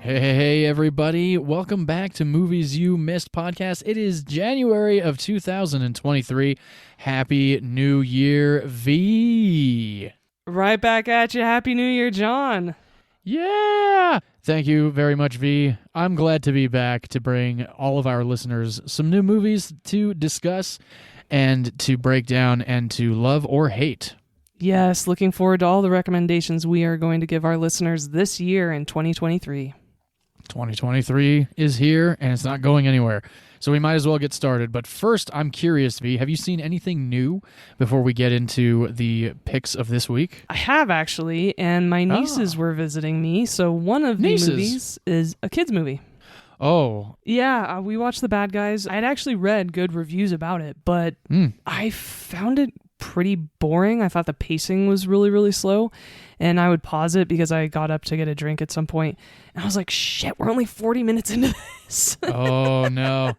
Hey, everybody. Welcome back to Movies You Missed podcast. It is January of 2023. Happy New Year, V. Right back at you. Happy New Year, John. Yeah. Thank you very much, V. I'm glad to be back to bring all of our listeners some new movies to discuss and to break down and to love or hate. Yes, looking forward to all the recommendations we are going to give our listeners this year in 2023. 2023 is here, and it's not going anywhere. So we might as well get started. But first, I'm curious, V, have you seen anything new before we get into the picks of this week? I have, actually, and my nieces were visiting me. So one of the movies is a kid's movie. Oh. Yeah, we watched The Bad Guys. I'd actually read good reviews about it, but I found it pretty boring. I thought the pacing was really, really slow, and I would pause it because I got up to get a drink at some point, and I was like, shit, we're only 40 minutes into this. Oh, no.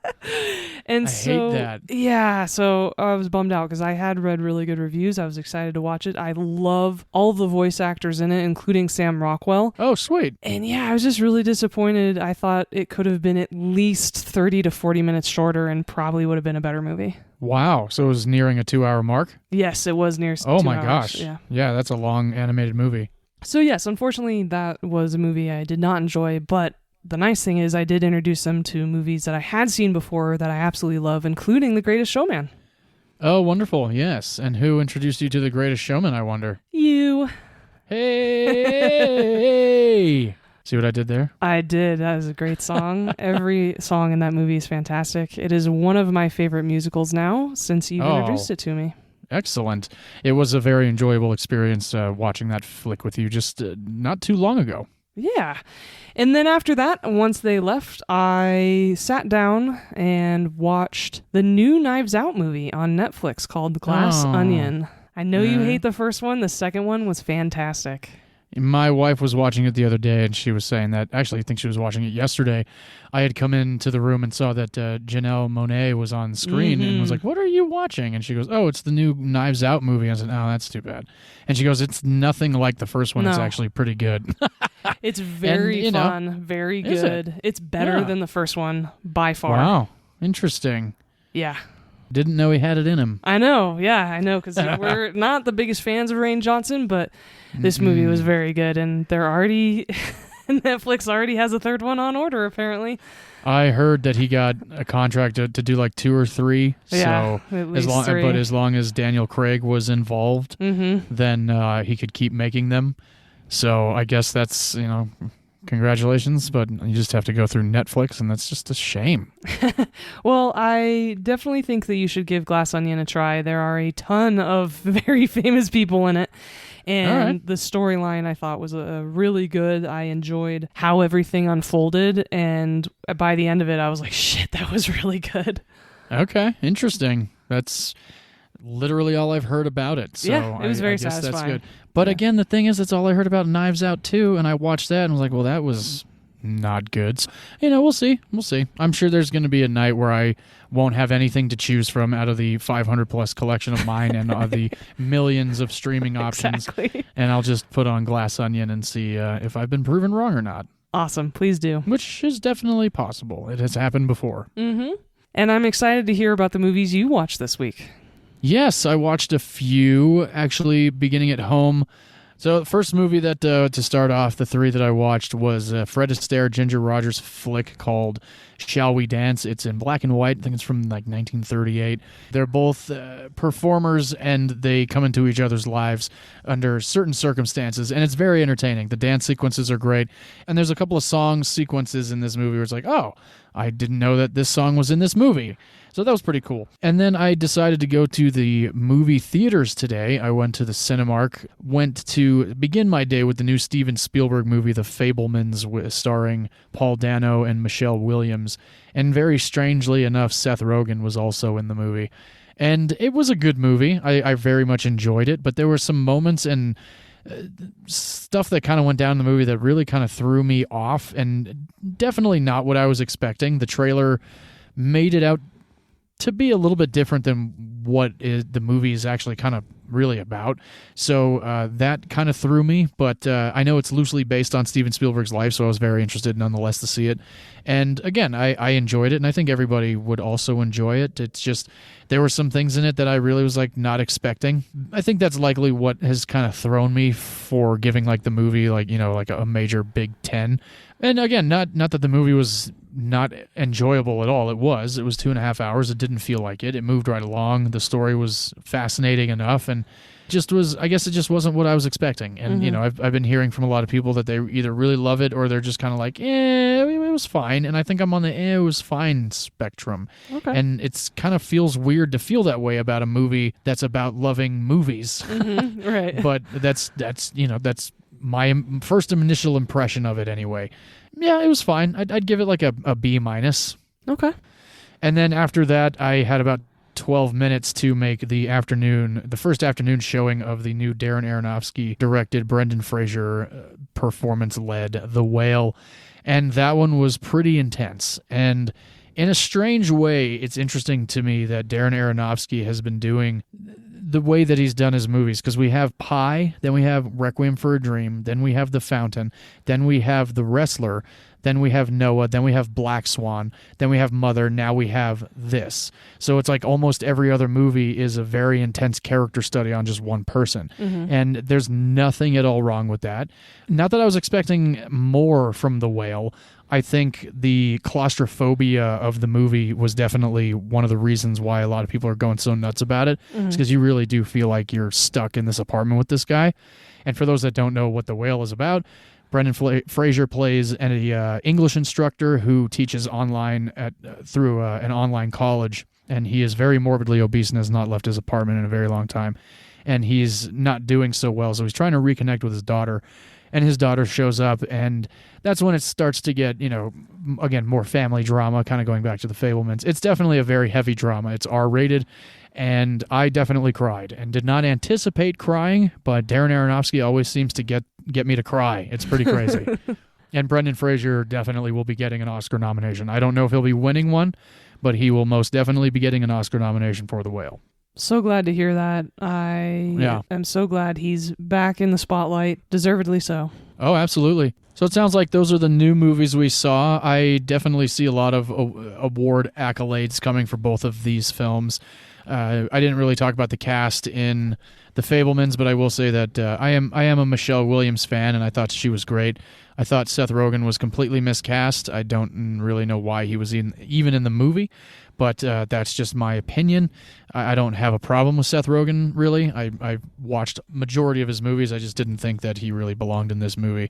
And I hate that. Yeah, so I was bummed out because I had read really good reviews. I was excited to watch it. I love all the voice actors in it, including Sam Rockwell. Oh, sweet. And yeah, I was just really disappointed. I thought it could have been at least 30 to 40 minutes shorter and probably would have been a better movie. Wow. So it was nearing a 2-hour mark? Yes, it was near 2 hours. Oh my hours. gosh. Yeah, that's a long animated movie. So yes, unfortunately that was a movie I did not enjoy, but the nice thing is I did introduce them to movies that I had seen before that I absolutely love, including The Greatest Showman. Oh, wonderful. Yes. And who introduced you to The Greatest Showman, I wonder? You. Hey! See what I did there? I did. That was a great song. Every song in that movie is fantastic. It is one of my favorite musicals now since you've introduced it to me. Excellent. It was a very enjoyable experience watching that flick with you just not too long ago. Yeah. And then after that, once they left, I sat down and watched the new Knives Out movie on Netflix called Glass Onion. I know you hate the first one. The second one was fantastic. My wife was watching it the other day, and she was saying that, actually, I think she was watching it yesterday. I had come into the room and saw that Janelle Monáe was on screen and was like, what are you watching? And she goes, oh, it's the new Knives Out movie. I said, oh, that's too bad. And she goes, it's nothing like the first one. No. It's actually pretty good. It's very fun, very good. It's better than the first one by far. Wow, interesting. Yeah. Didn't know he had it in him. I know, because we're not the biggest fans of Rian Johnson, but this movie was very good, and Netflix already has a third one on order, apparently. I heard that he got a contract to do like 2 or 3. Yeah, so at least 3. But as long as Daniel Craig was involved, then he could keep making them. So I guess that's, congratulations, but you just have to go through Netflix, and that's just a shame. Well, I definitely think that you should give Glass Onion a try. There are a ton of very famous people in it, and the storyline I thought was really good. I enjoyed how everything unfolded, and by the end of it, I was like, shit, that was really good. Okay, interesting. That's literally all I've heard about it. So yeah, it was very satisfying. That's good. But again, the thing is, that's all I heard about Knives Out too, and I watched that and was like, well, that was not good. So, we'll see. I'm sure there's going to be a night where I won't have anything to choose from out of the 500-plus collection of mine and the millions of streaming options. Exactly. And I'll just put on Glass Onion and see if I've been proven wrong or not. Awesome. Please do. Which is definitely possible. It has happened before. Mm-hmm. And I'm excited to hear about the movies you watched this week. Yes, I watched a few, actually, beginning at home. So the first movie that, to start off, the 3 that I watched was Fred Astaire, Ginger Rogers flick called Shall We Dance? It's in black and white. I think it's from like 1938. They're both performers, and they come into each other's lives under certain circumstances, and it's very entertaining. The dance sequences are great, and there's a couple of song sequences in this movie where it's like, oh, I didn't know that this song was in this movie. So that was pretty cool. And then I decided to go to the movie theaters today. I went to the Cinemark, went to begin my day with the new Steven Spielberg movie, The Fabelmans, starring Paul Dano and Michelle Williams. And very strangely enough, Seth Rogen was also in the movie. And it was a good movie. I very much enjoyed it, but there were some moments and stuff that kind of went down in the movie that really kind of threw me off, and definitely not what I was expecting. The trailer made it out to be a little bit different than what the movie is actually kind of really about. So that kind of threw me, but I know it's loosely based on Steven Spielberg's life, so I was very interested nonetheless to see it. And again, I enjoyed it, and I think everybody would also enjoy it. It's just there were some things in it that I really was like not expecting. I think that's likely what has kind of thrown me for giving like the movie like a major Big 10. And again, not that the movie was not enjoyable at all. It was 2.5 hours. It didn't feel like it. It moved right along. The story was fascinating enough, and I guess it just wasn't what I was expecting. And I've been hearing from a lot of people that they either really love it or they're just kind of like, it was fine. And I think I'm on the it was fine spectrum. Okay. And it's kind of feels weird to feel that way about a movie that's about loving movies. Right. But that's my first initial impression of it anyway. Yeah, it was fine. I'd give it like a B-. Okay. And then after that, I had about 12 minutes to make the first afternoon showing of the new Darren Aronofsky directed, Brendan Fraser performance led The Whale. And that one was pretty intense. And in a strange way, it's interesting to me that Darren Aronofsky has been doing the way that he's done his movies, because we have Pi, then we have Requiem for a Dream, then we have The Fountain, then we have The Wrestler, then we have Noah, then we have Black Swan, then we have Mother, now we have this. So it's like almost every other movie is a very intense character study on just one person. And there's nothing at all wrong with that. Not that I was expecting more from The Whale. I think the claustrophobia of the movie was definitely one of the reasons why a lot of people are going so nuts about it. It's because you really do feel like you're stuck in this apartment with this guy. And for those that don't know what The Whale is about, Brendan Fraser plays an English instructor who teaches online through an online college, and he is very morbidly obese and has not left his apartment in a very long time. And he's not doing so well, so he's trying to reconnect with his daughter. And his daughter shows up, and that's when it starts to get, again, more family drama, kind of going back to the Fablemans. It's definitely a very heavy drama. It's R-rated, and I definitely cried and did not anticipate crying, but Darren Aronofsky always seems to get me to cry. It's pretty crazy. And Brendan Fraser definitely will be getting an Oscar nomination. I don't know if he'll be winning one, but he will most definitely be getting an Oscar nomination for The Whale. So glad to hear that. I am so glad he's back in the spotlight. Deservedly so. Oh, absolutely. So it sounds like those are the new movies we saw. I definitely see a lot of award accolades coming for both of these films. I didn't really talk about the cast in The Fablemans, but I will say that I am a Michelle Williams fan, and I thought she was great. I thought Seth Rogen was completely miscast. I don't really know why he was even in the movie, but that's just my opinion. I don't have a problem with Seth Rogen, really. I watched majority of his movies. I just didn't think that he really belonged in this movie.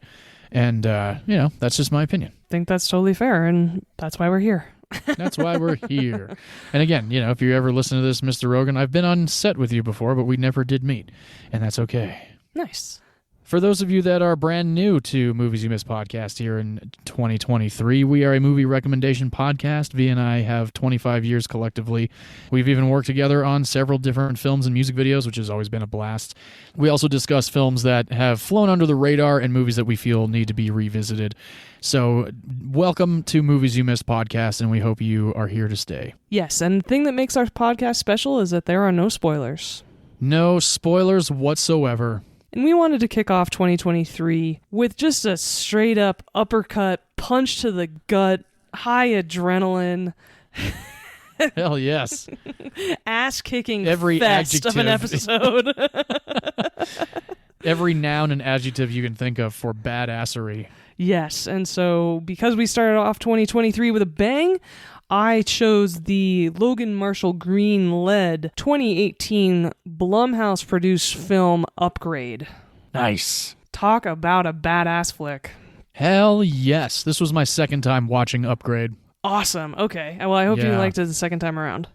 And, that's just my opinion. I think that's totally fair, and that's why we're here. That's why we're here. And again, if you ever listen to this, Mr. Rogen, I've been on set with you before, but we never did meet. And that's okay. Nice. For those of you that are brand new to Movies You Missed podcast here in 2023, we are a movie recommendation podcast. Vee and I have 25 years collectively. We've even worked together on several different films and music videos, which has always been a blast. We also discuss films that have flown under the radar and movies that we feel need to be revisited. So welcome to Movies You Missed podcast, and we hope you are here to stay. Yes, and the thing that makes our podcast special is that there are no spoilers. No spoilers whatsoever. And we wanted to kick off 2023 with just a straight up uppercut, punch to the gut, high adrenaline. Hell yes. Ass kicking every fest adjective of an episode. Every noun and adjective you can think of for badassery. Yes, and so because we started off 2023 with a bang, I chose the Logan Marshall Green-led 2018 Blumhouse-produced film Upgrade. Nice. Talk about a badass flick. Hell yes. This was my second time watching Upgrade. Awesome. Okay. Well, I hope you liked it the second time around.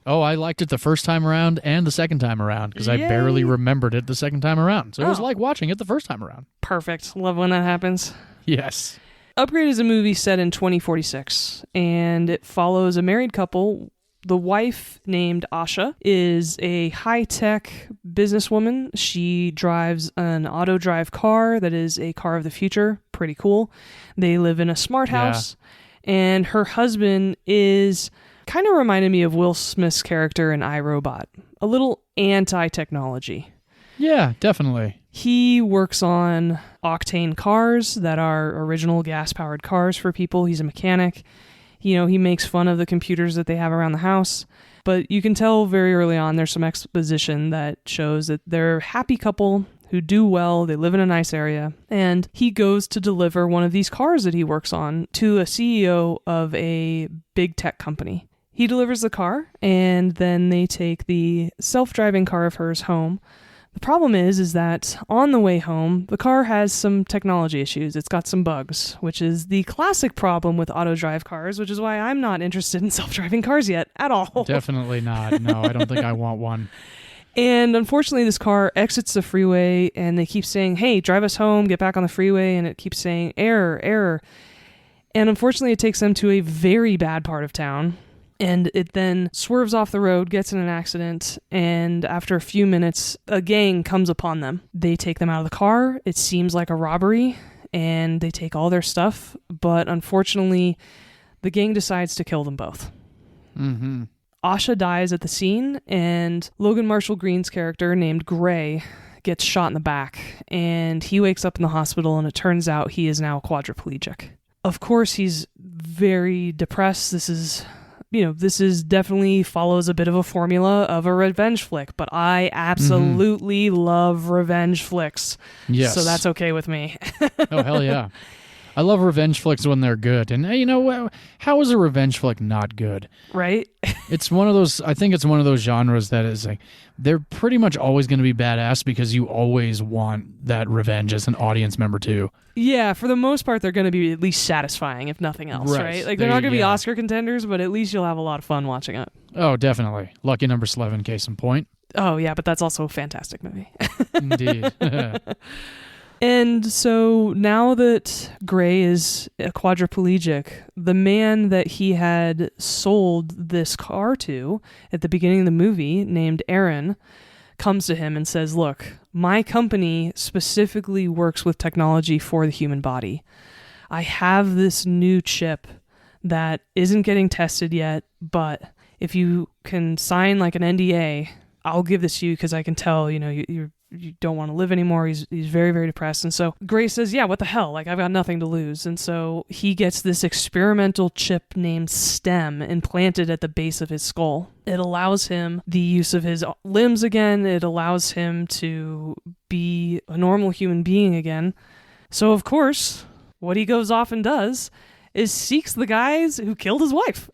Oh, I liked it the first time around and the second time around because I barely remembered it the second time around. So it was like watching it the first time around. Perfect. Love when that happens. Yes. Upgrade is a movie set in 2046, and it follows a married couple. The wife, named Asha, is a high-tech businesswoman. She drives an auto-drive car that is a car of the future. Pretty cool. They live in a smart house, and her husband is kind of reminded me of Will Smith's character in iRobot. A little anti-technology. Yeah, definitely. He works on octane cars that are original gas-powered cars for people. He's a mechanic. You know, he makes fun of the computers that they have around the house. But you can tell very early on there's some exposition that shows that they're a happy couple who do well. They live in a nice area. And he goes to deliver one of these cars that he works on to a CEO of a big tech company. He delivers the car, and then they take the self-driving car of hers home. The problem is that on the way home, the car has some technology issues. It's got some bugs, which is the classic problem with auto-drive cars, which is why I'm not interested in self-driving cars yet at all. Definitely not. No, I don't think I want one. And unfortunately, this car exits the freeway, and they keep saying, hey, drive us home, get back on the freeway, and it keeps saying, error, error. And unfortunately, it takes them to a very bad part of town. And it then swerves off the road, gets in an accident, and after a few minutes, a gang comes upon them. They take them out of the car. It seems like a robbery, and they take all their stuff. But unfortunately, the gang decides to kill them both. Mm-hmm. Asha dies at the scene, and Logan Marshall Green's character, named Gray, gets shot in the back. And he wakes up in the hospital, and it turns out he is now quadriplegic. Of course, he's very depressed. This is definitely follows a bit of a formula of a revenge flick, but I absolutely love revenge flicks. Yes. So that's okay with me. Oh, hell yeah. I love revenge flicks when they're good. And you know, how is a revenge flick not good? Right? It's one of those, I think it's one of those genres that is like, they're pretty much always going to be badass because you always want that revenge as an audience member too. Yeah, for the most part, they're going to be at least satisfying, if nothing else, right? Like, they're not going to be Oscar contenders, but at least you'll have a lot of fun watching it. Oh, definitely. Lucky Number 11, case in point. Oh, yeah, but that's also a fantastic movie. Indeed. And so now that Gray is a quadriplegic, the man that he had sold this car to at the beginning of the movie, named Aaron, comes to him and says, look, my company specifically works with technology for the human body. I have this new chip that isn't getting tested yet, but if you can sign like an NDA, I'll give this to you because I can tell, you don't want to live anymore. He's very, very depressed. And so Gray says, yeah, what the hell? Like, I've got nothing to lose. And so he gets this experimental chip named STEM implanted at the base of his skull. It allows him the use of his limbs again. It allows him to be a normal human being again. So, of course, what he goes off and does is seeks the guys who killed his wife.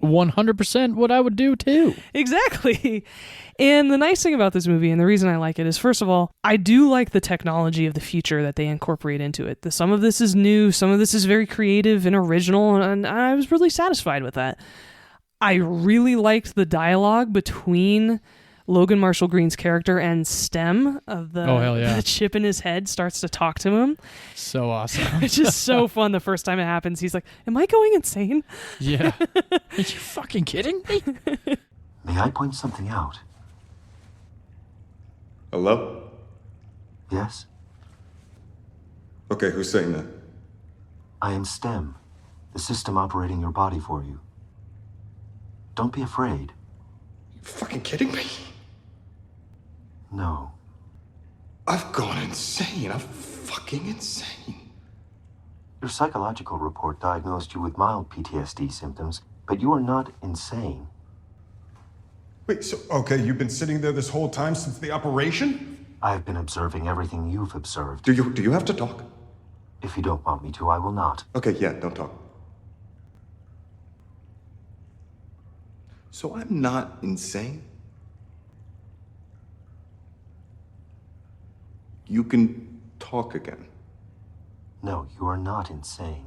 100% what I would do too. Exactly. And the nice thing about this movie, and the reason I like it, is first of all, I do like the technology of the future that they incorporate into it. Some of this is new, some of this is very creative and original, and I was really satisfied with that. I really liked the dialogue between Logan Marshall Green's character and STEM of the chip in his head starts to talk to him. So awesome. It's just so fun the first time it happens. He's like, am I going insane? Yeah. Are you fucking kidding me? May I point something out? Hello? Yes? Okay, who's saying that? I am STEM, the system operating your body for you. Don't be afraid. You fucking kidding me? No. I've gone insane. I'm fucking insane. Your psychological report diagnosed you with mild PTSD symptoms, but you are not insane. Wait, so, okay, you've been sitting there this whole time since the operation? I have been observing everything you've observed. Do you have to talk? If you don't want me to, I will not. Okay, yeah, don't talk. So I'm not insane? You can talk again. No, you are not insane.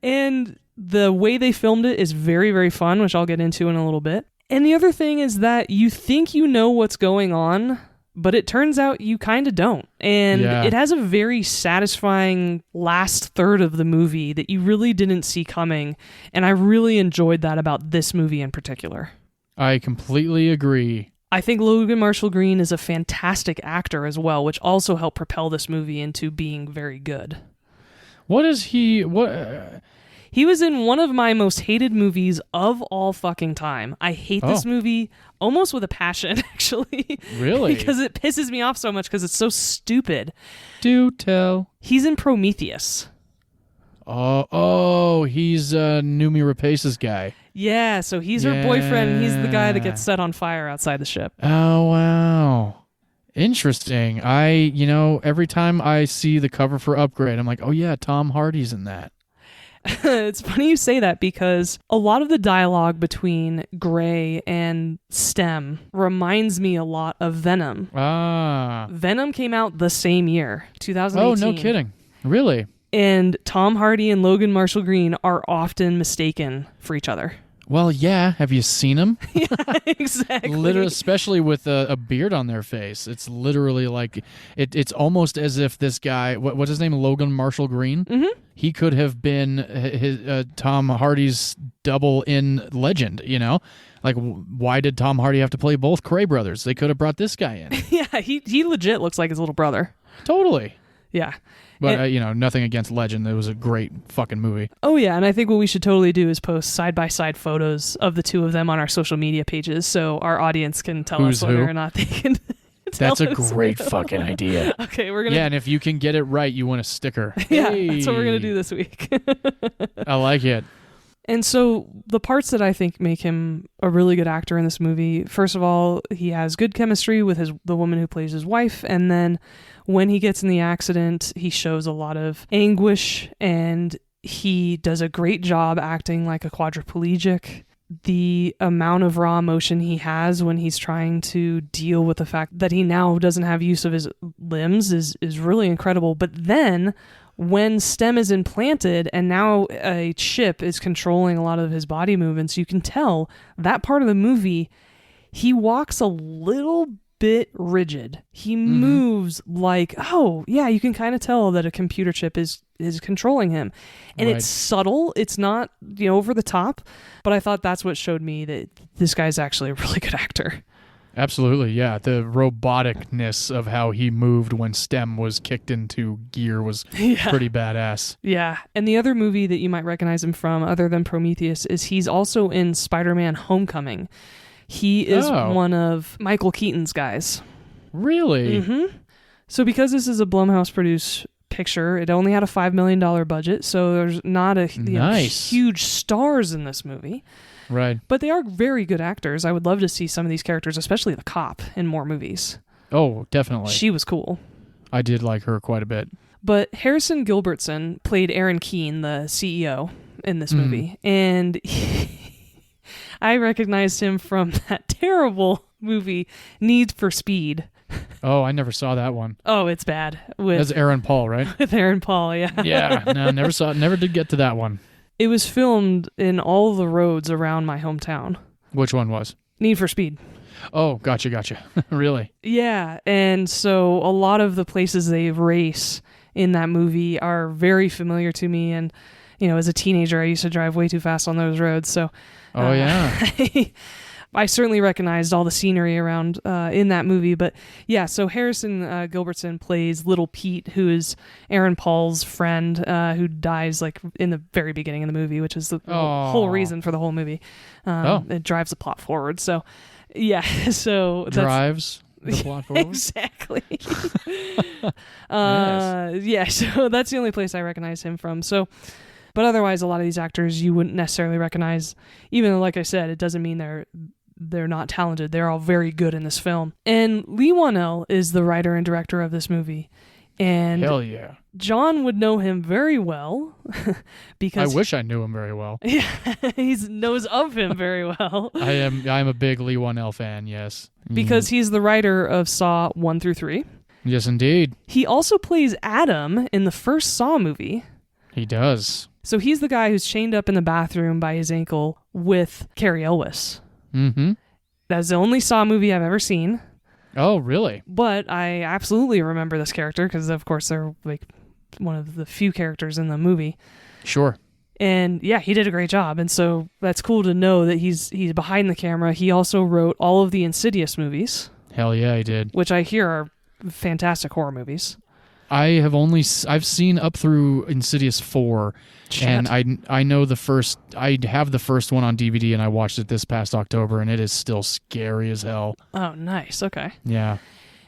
And the way they filmed it is very, very fun, which I'll get into in a little bit. And the other thing is that you think you know what's going on, but it turns out you kind of don't. And it has a very satisfying last third of the movie that you really didn't see coming. And I really enjoyed that about this movie in particular. I completely agree. I think Logan Marshall Green is a fantastic actor as well, which also helped propel this movie into being very good. What is he... He was in one of my most hated movies of all fucking time. I hate this movie almost with a passion, actually. Really? Because it pisses me off so much because it's so stupid. Do tell. He's in Prometheus. Oh, he's Noomi Rapace's guy. Yeah, so he's her boyfriend, and he's the guy that gets set on fire outside the ship. Oh, wow. Interesting. Every time I see the cover for Upgrade, I'm like, oh yeah, Tom Hardy's in that. It's funny you say that because a lot of the dialogue between Gray and Stem reminds me a lot of Venom. Ah. Venom came out the same year, 2018. Oh, no kidding. Really? And Tom Hardy and Logan Marshall Green are often mistaken for each other. Well, yeah. Have you seen him? Yeah, exactly. Literally, especially with a beard on their face. It's literally like, it's almost as if this guy, what's his name, Logan Marshall Green? Mm-hmm. He could have been Tom Hardy's double in Legend, Like, why did Tom Hardy have to play both Cray brothers? They could have brought this guy in. Yeah, he legit looks like his little brother. Totally. Yeah. But, nothing against Legend. It was a great fucking movie. Oh, yeah, and I think what we should totally do is post side-by-side photos of the two of them on our social media pages so our audience can tell us whether or not they can tell That's a us great who. fucking idea. Okay, we're going to... Yeah, and if you can get it right, you win a sticker. Yeah, Hey. that's what we're going to do this week. I like it. And so the parts that I think make him a really good actor in this movie, first of all, he has good chemistry with the woman who plays his wife, and then when he gets in the accident, he shows a lot of anguish, and he does a great job acting like a quadriplegic. The amount of raw emotion he has when he's trying to deal with the fact that he now doesn't have use of his limbs is really incredible. But then when Stem is implanted and now a chip is controlling a lot of his body movements, you can tell that part of the movie, he walks a little bit rigid. He moves like, oh yeah, you can kind of tell that a computer chip is controlling him, and right. It's subtle. It's not over the top, but I thought that's what showed me that this guy's actually a really good actor. Absolutely, yeah. The roboticness of how he moved when Stem was kicked into gear was pretty badass. Yeah, and the other movie that you might recognize him from, other than Prometheus, is he's also in Spider-Man: Homecoming. He is one of Michael Keaton's guys. Really? Mm-hmm. So because this is a Blumhouse-produced picture, it only had a $5 million budget, so there's not a huge stars in this movie. Right. But they are very good actors. I would love to see some of these characters, especially the cop, in more movies. Oh, definitely. She was cool. I did like her quite a bit. But Harrison Gilbertson played Aaron Keane, the CEO, in this movie. And I recognized him from that terrible movie, Need for Speed. Oh, I never saw that one. Oh, it's bad. That's Aaron Paul, right? With Aaron Paul, yeah. Yeah, no, never did get to that one. It was filmed in all the roads around my hometown. Which one was? Need for Speed. Oh, gotcha. Really? Yeah, and so a lot of the places they race in that movie are very familiar to me, and as a teenager I used to drive way too fast on those roads, so I certainly recognized all the scenery around in that movie. But yeah, so Harrison Gilbertson plays Little Pete, who is Aaron Paul's friend, who dies like in the very beginning of the movie, which is the whole reason for the whole movie. It drives the plot forward. So yeah, so drives the plot forward. Exactly. Yes. Yeah, so that's the only place I recognize him from. So. But otherwise, a lot of these actors you wouldn't necessarily recognize. Even though, like I said, it doesn't mean they're not talented. They're all very good in this film. And Lee Whannell is the writer and director of this movie. And hell yeah. John would know him very well because I wish I knew him very well. Yeah, he knows of him very well. I'm a big Lee Whannell fan, yes. Because he's the writer of Saw 1 through 3. Yes, indeed. He also plays Adam in the first Saw movie. He does. So he's the guy who's chained up in the bathroom by his ankle with Carrie Elwes. Mm-hmm. That's the only Saw movie I've ever seen. Oh, really? But I absolutely remember this character because, of course, they're like one of the few characters in the movie. Sure. And yeah, he did a great job. And so that's cool to know that he's behind the camera. He also wrote all of the Insidious movies. Hell yeah, he did. Which I hear are fantastic horror movies. I've seen up through Insidious 4, and I know the first. I have the first one on DVD, and I watched it this past October, and it is still scary as hell. Oh, nice. Okay. Yeah.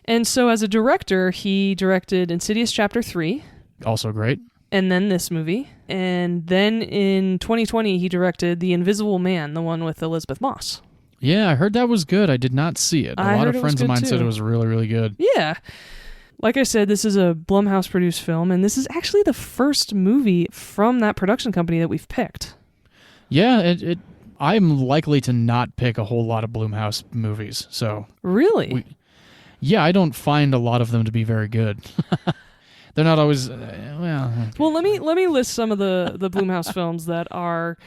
And so as a director, he directed Insidious Chapter 3. Also great. And then this movie. And then in 2020, he directed The Invisible Man, the one with Elizabeth Moss. Yeah, I heard that was good. I did not see it. A lot of friends of mine said it was really, really good. Yeah. Like I said, this is a Blumhouse-produced film, and this is actually the first movie from that production company that we've picked. Yeah, I'm likely to not pick a whole lot of Blumhouse movies. So Really? Yeah, I don't find a lot of them to be very good. They're not always Well, let me list some of the Blumhouse films that are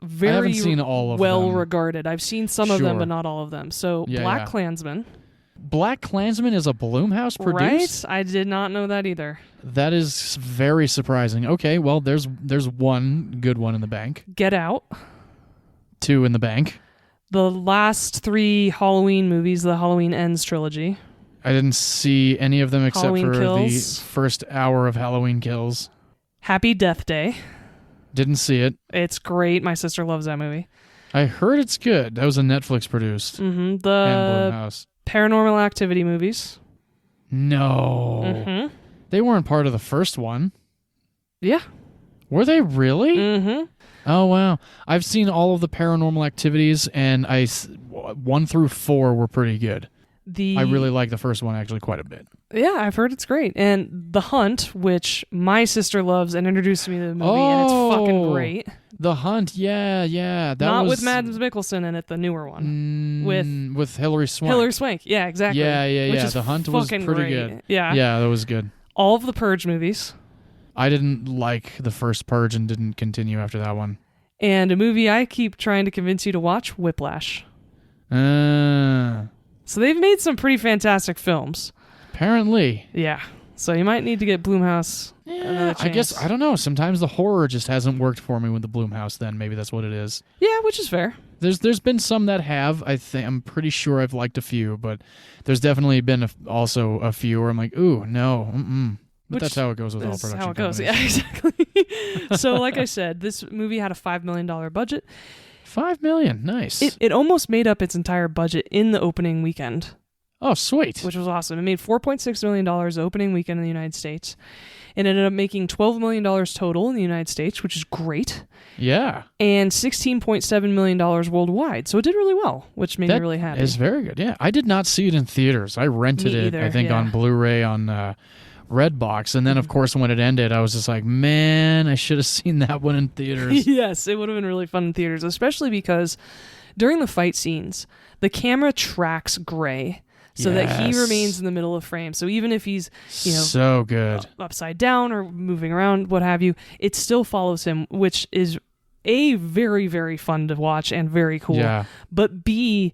very I haven't seen all of well them. regarded. I've seen some of them, but not all of them. So Black Klansman. Black Klansman is a Blumhouse produced? Right? I did not know that either. That is very surprising. Okay, well, there's one good one in the bank. Get Out. 2 in the bank. The last 3 Halloween movies, the Halloween Ends trilogy. I didn't see any of them except Halloween for Kills. the first hour of Halloween Kills. Happy Death Day. Didn't see it. It's great. My sister loves that movie. I heard it's good. That was a Netflix produced. Mm-hmm. The And Blumhouse. Paranormal Activity movies. No. Mm-hmm. They weren't part of the first one. Yeah. Were they really? Mm-hmm. Oh, wow. I've seen all of the Paranormal Activities, and 1 through 4 were pretty good. I really like the first one actually quite a bit. Yeah, I've heard it's great. And The Hunt, which my sister loves and introduced me to the movie, and it's fucking great. The Hunt, yeah. That Not was, with Mads Mikkelsen in it, the newer one. With Hilary Swank. Hilary Swank, yeah, exactly. Yeah. Which is The Hunt was pretty great. good. Yeah. Yeah, that was good. All of the Purge movies. I didn't like the first Purge and didn't continue after that one. And a movie I keep trying to convince you to watch, Whiplash. So they've made some pretty fantastic films. Apparently. Yeah. So you might need to get Blumhouse another chance. I guess, I don't know. Sometimes the horror just hasn't worked for me with the Blumhouse then. Maybe that's what it is. Yeah, which is fair. There's been some that have. I'm pretty sure I've liked a few, but there's definitely been also a few where I'm like, ooh, no, But that's how it goes with all production how it goes. companies. Yeah, exactly. So like I said, this movie had a $5 million budget. $5 million, nice. It almost made up its entire budget in the opening weekend. Oh, sweet. Which was awesome. It made $4.6 million opening weekend in the United States. It ended up making $12 million total in the United States, which is great. Yeah. And $16.7 million worldwide. So it did really well, which made me really happy. That is very good, yeah. I did not see it in theaters. I rented Me it, either, I think, yeah. on Blu-ray on Redbox. And then, of course, when it ended, I was just like, man, I should have seen that one in theaters. Yes, it would have been really fun in theaters, especially because during the fight scenes, the camera tracks Gray. So that he remains in the middle of frame. So even if he's, so good, upside down or moving around, what have you, it still follows him, which is A, very, very fun to watch and very cool. Yeah. But B,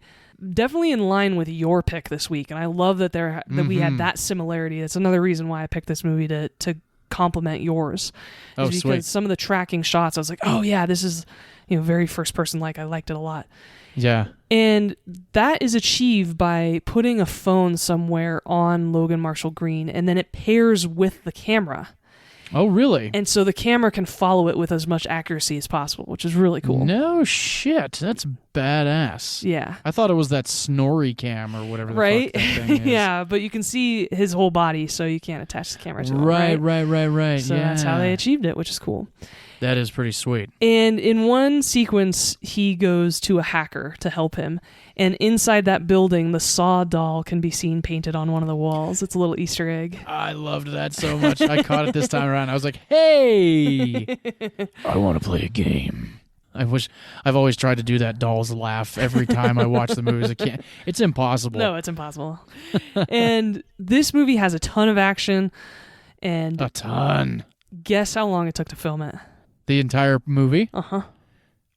definitely in line with your pick this week. And I love that we had that similarity. That's another reason why I picked this movie to complement yours. Oh, because sweet. some of the tracking shots, I was like, oh yeah, this is very first person like. I liked it a lot. Yeah. And that is achieved by putting a phone somewhere on Logan Marshall Green, and then it pairs with the camera. Oh, really? And so the camera can follow it with as much accuracy as possible, which is really cool. No shit. That's badass. Yeah. I thought it was that Snorri cam or whatever the right? fuck that thing is. Yeah, but you can see his whole body, so you can't attach the camera to him. Right. So that's how they achieved it, which is cool. That is pretty sweet. And in one sequence, he goes to a hacker to help him. And inside that building, the Saw doll can be seen painted on one of the walls. It's a little Easter egg. I loved that so much. I caught it this time around. I was like, hey, I want to play a game. I've always tried to do that doll's laugh every time I watch the movies. I can't. It's impossible. No, it's impossible. And this movie has a ton of action. And a ton. Guess how long it took to film it? The entire movie? Uh-huh.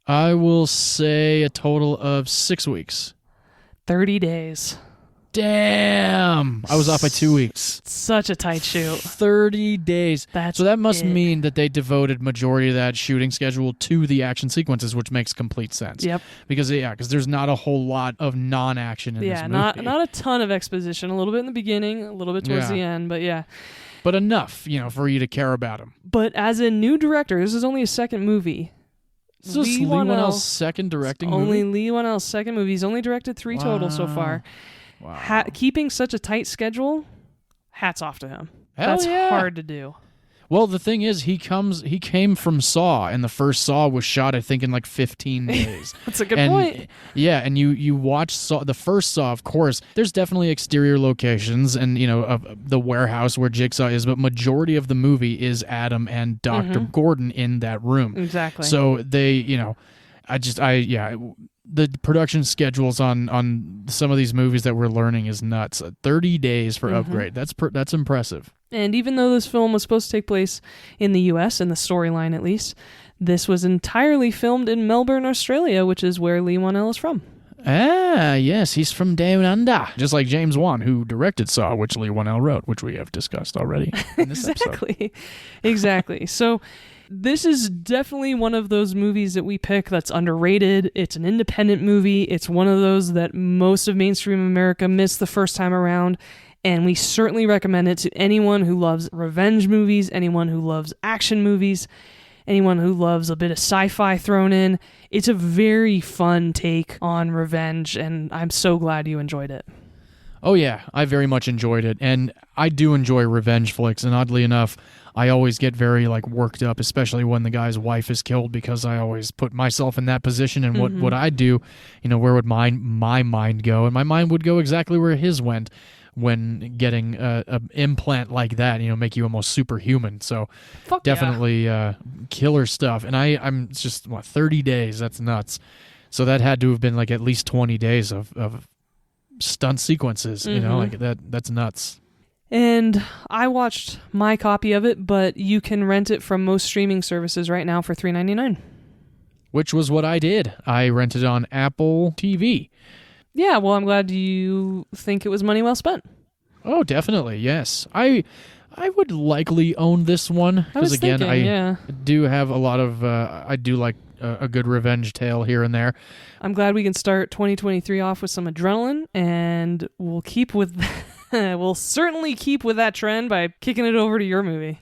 I will say a total of 6 weeks. 30 days. Damn! I was off by 2 weeks. Such a tight shoot. 30 days. So that must it. mean that they devoted majority of that shooting schedule to the action sequences, which makes complete sense. Yep. Because there's not a whole lot of non-action in this movie. Yeah, not a ton of exposition. A little bit in the beginning, a little bit towards the end, but yeah. but enough, for you to care about him. But as a new director, this is only his second movie. Is this Lee Whannell's second directing movie? Only Lee Whannell's second movie. He's only directed 3 total so far. Wow. Keeping such a tight schedule, hats off to him. That's hard to do. Well, the thing is, he came from Saw, and the first Saw was shot, I think, in like 15 days. That's a good point. Yeah, and you watch Saw, the first Saw, of course, there's definitely exterior locations and, the warehouse where Jigsaw is, but majority of the movie is Adam and Dr. Gordon in that room. Exactly. So they, the production schedules on some of these movies that we're learning is nuts. 30 days for Upgrade. That's impressive. And even though this film was supposed to take place in the U.S., in the storyline at least, this was entirely filmed in Melbourne, Australia, which is where Lee Whannell is from. Ah, yes, he's from down under. Just like James Wan, who directed Saw, which Lee Whannell wrote, which we have discussed already in this episode. Exactly. So this is definitely one of those movies that we pick that's underrated. It's an independent movie. It's one of those that most of mainstream America missed the first time around. And we certainly recommend it to anyone who loves revenge movies, anyone who loves action movies, anyone who loves a bit of sci-fi thrown in. It's a very fun take on revenge, and I'm so glad you enjoyed it. Oh yeah, I very much enjoyed it, and I do enjoy revenge flicks, and oddly enough, I always get very worked up, especially when the guy's wife is killed, because I always put myself in that position, and what I do, where would my mind go? And my mind would go exactly where his went when getting an implant like that, make you almost superhuman. So definitely killer stuff. And I'm just, 30 days, that's nuts. So that had to have been at least 20 days of stunt sequences, that's nuts. And I watched my copy of it, but you can rent it from most streaming services right now for $3.99. Which was what I did. I rented on Apple TV. Yeah, well, I'm glad you think it was money well spent. Oh, definitely, yes. I would likely own this one, because again, I do have a lot of, I do like a good revenge tale here and there. I'm glad we can start 2023 off with some adrenaline, and we'll certainly keep with that trend by kicking it over to your movie.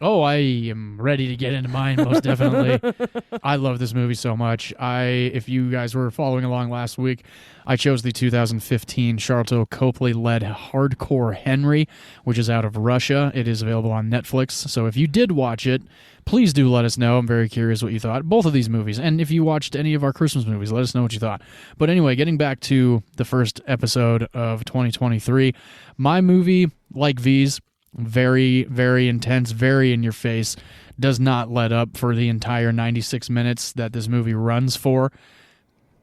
Oh, I am ready to get into mine, most definitely. I love this movie so much. If you guys were following along last week, I chose the 2015 Charlton Copley-led Hardcore Henry, which is out of Russia. It is available on Netflix, so if you did watch it, please do let us know. I'm very curious what you thought. Both of these movies, and if you watched any of our Christmas movies, let us know what you thought. But anyway, getting back to the first episode of 2023, my movie, like Vee's, very, very intense, very in your face, does not let up for the entire 96 minutes that this movie runs for.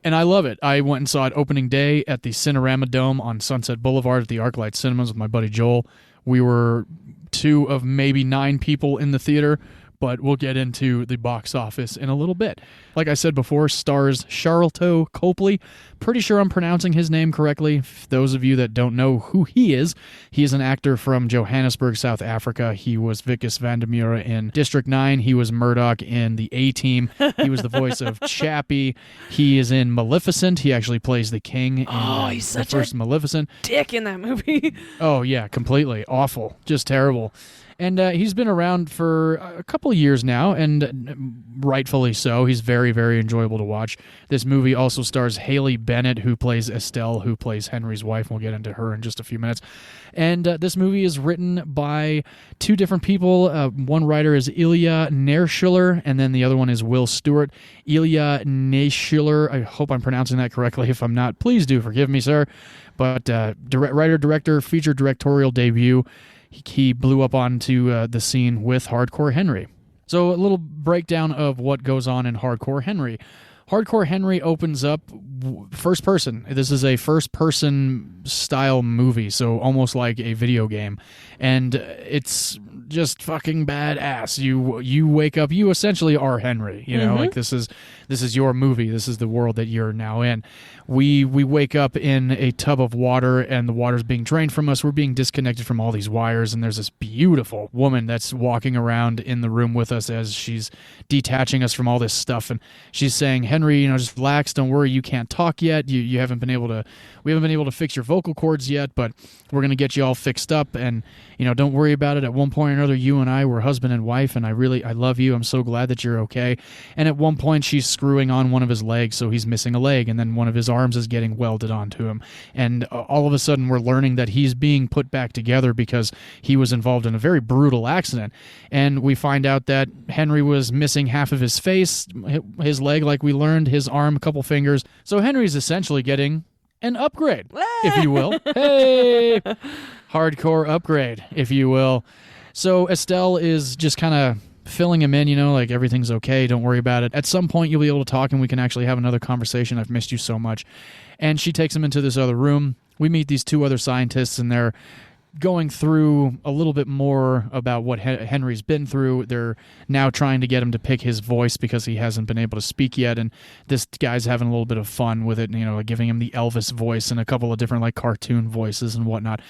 And I love it. I went and saw it opening day at the Cinerama Dome on Sunset Boulevard at the ArcLight Cinemas with my buddy Joel. We were 2 of maybe 9 people in the theater, but we'll get into the box office in a little bit. Like I said before, stars Charlton Copley. Pretty sure I'm pronouncing his name correctly. For those of you that don't know who he is an actor from Johannesburg, South Africa. He was Vickers Vandermeer in District 9. He was Murdoch in The A-Team. He was the voice of Chappie. He is in Maleficent. He actually plays the king in he's the such first Maleficent. Dick in that movie. Oh, yeah, completely. Awful. Just terrible. And he's been around for a couple of years now, and rightfully so. He's very, very enjoyable to watch. This movie also stars Haley Bennett, who plays Estelle, who plays Henry's wife. We'll get into her in just a few minutes. And this movie is written by 2 different people. One writer is Ilya Nairschiller, and then the other one is Will Stewart. Ilya Nairschiller, I hope I'm pronouncing that correctly. If I'm not, please do forgive me, sir. But writer-director, feature directorial debut. He blew up onto the scene with Hardcore Henry. So a little breakdown of what goes on in Hardcore Henry. Hardcore Henry opens up first person. This is a first person style movie, so almost like a video game. And it's just fucking badass. You wake up, you essentially are Henry, you know, like this is your movie. This is the world that you're now in. We wake up in a tub of water, and the water's being drained from us. We're being disconnected from all these wires, and there's this beautiful woman that's walking around in the room with us as she's detaching us from all this stuff, and she's saying, Henry, you know, just relax, don't worry, you can't talk yet. We haven't been able to fix your vocal cords yet, but we're gonna get you all fixed up, and you know, don't worry about it. At one point or another, you and I were husband and wife, and I love you. I'm so glad that you're okay. And at one point, she's screwing on one of his legs, so he's missing a leg, and then one of his arms is getting welded onto him. And all of a sudden, we're learning that he's being put back together because he was involved in a very brutal accident. And we find out that Henry was missing half of his face, his leg, like we learned, his arm, a couple fingers. So Henry's essentially getting an upgrade, if you will. Hey! Hardcore upgrade, if you will. So Estelle is just kind of filling him in, you know, like everything's okay, don't worry about it. At some point you'll be able to talk and we can actually have another conversation. I've missed you so much. And she takes him into this other room. We meet these two other scientists, and they're going through a little bit more about what Henry's been through. They're now trying to get him to pick his voice because he hasn't been able to speak yet, and this guy's having a little bit of fun with it, you know, like giving him the Elvis voice and a couple of different like cartoon voices and whatnot.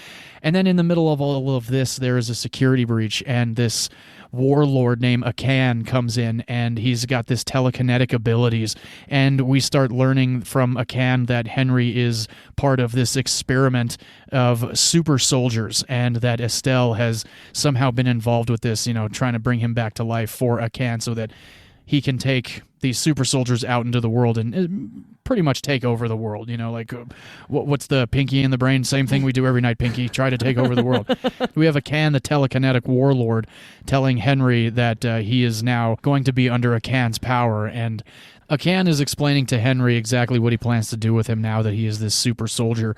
And then in the middle of all of this, there is a security breach, and this warlord named Akan comes in, and he's got this telekinetic abilities, and we start learning from Akan that Henry is part of this experiment of super soldiers, and that Estelle has somehow been involved with this, you know, trying to bring him back to life for Akan so that he can take these super soldiers out into the world and pretty much take over the world. You know, like what's the Pinky in the Brain? Same thing we do every night, Pinky. Try to take over the world. We have Akan, the telekinetic warlord, telling Henry that he is now going to be under Akan's power, and Akan is explaining to Henry exactly what he plans to do with him now that he is this super soldier.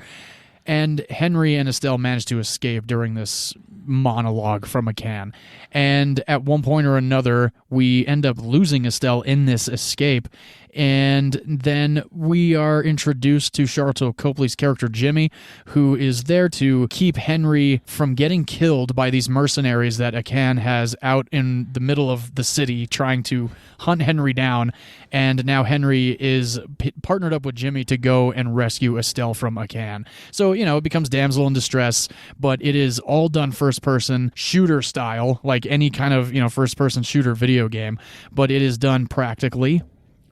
And Henry and Estelle manage to escape during this monologue from Akan. And at one point or another, we end up losing Estelle in this escape. And then we are introduced to Sharlto Copley's character, Jimmy, who is there to keep Henry from getting killed by these mercenaries that Akan has out in the middle of the city trying to hunt Henry down. And now Henry is partnered up with Jimmy to go and rescue Estelle from Akan. So, you know, it becomes damsel in distress, but it is all done first-person shooter style, like any kind of, you know, first-person shooter video game, but it is done practically.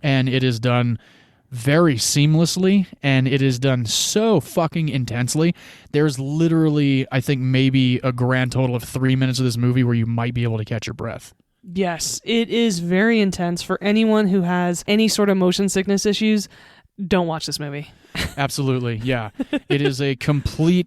And it is done very seamlessly, and it is done so fucking intensely. There's literally, I think, maybe a grand total of 3 minutes of this movie where you might be able to catch your breath. Yes, it is very intense. For anyone who has any sort of motion sickness issues, don't watch this movie. Absolutely, yeah. It is a completely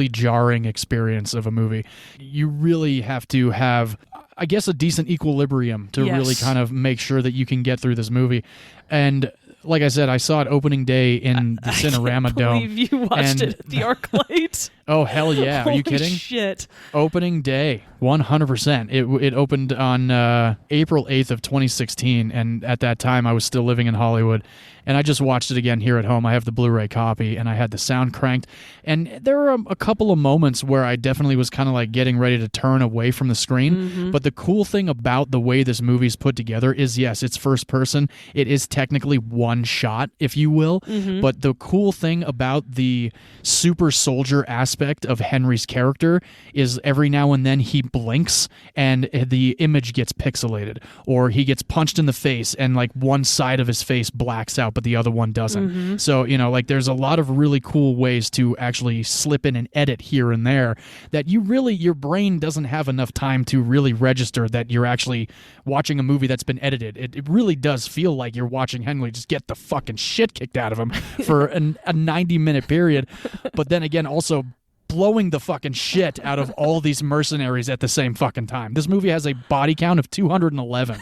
jarring experience of a movie. You really have to have, I guess, a decent equilibrium to really kind of make sure that you can get through this movie. And like I said, I saw it opening day in the Cinerama Dome. I can't believe you watched it at the ArcLight. Oh, hell yeah. Are you kidding? Shit. Opening day, 100%. It opened on April 8th of 2016, and at that time I was still living in Hollywood, and I just watched it again here at home. I have the Blu-ray copy, and I had the sound cranked, and there were a couple of moments where I definitely was kind of like getting ready to turn away from the screen, but the cool thing about the way this movie's put together is, yes, it's first person. It is technically one shot, if you will, but the cool thing about the super soldier aspect of Henry's character is every now and then he blinks and the image gets pixelated, or he gets punched in the face and like one side of his face blacks out but the other one doesn't. So, you know, like there's a lot of really cool ways to actually slip in and edit here and there that your brain doesn't have enough time to really register that you're actually watching a movie that's been edited. It really does feel like you're watching Henry just get the fucking shit kicked out of him for a 90-minute period, but then again also blowing the fucking shit out of all these mercenaries at the same fucking time. This movie has a body count of 211.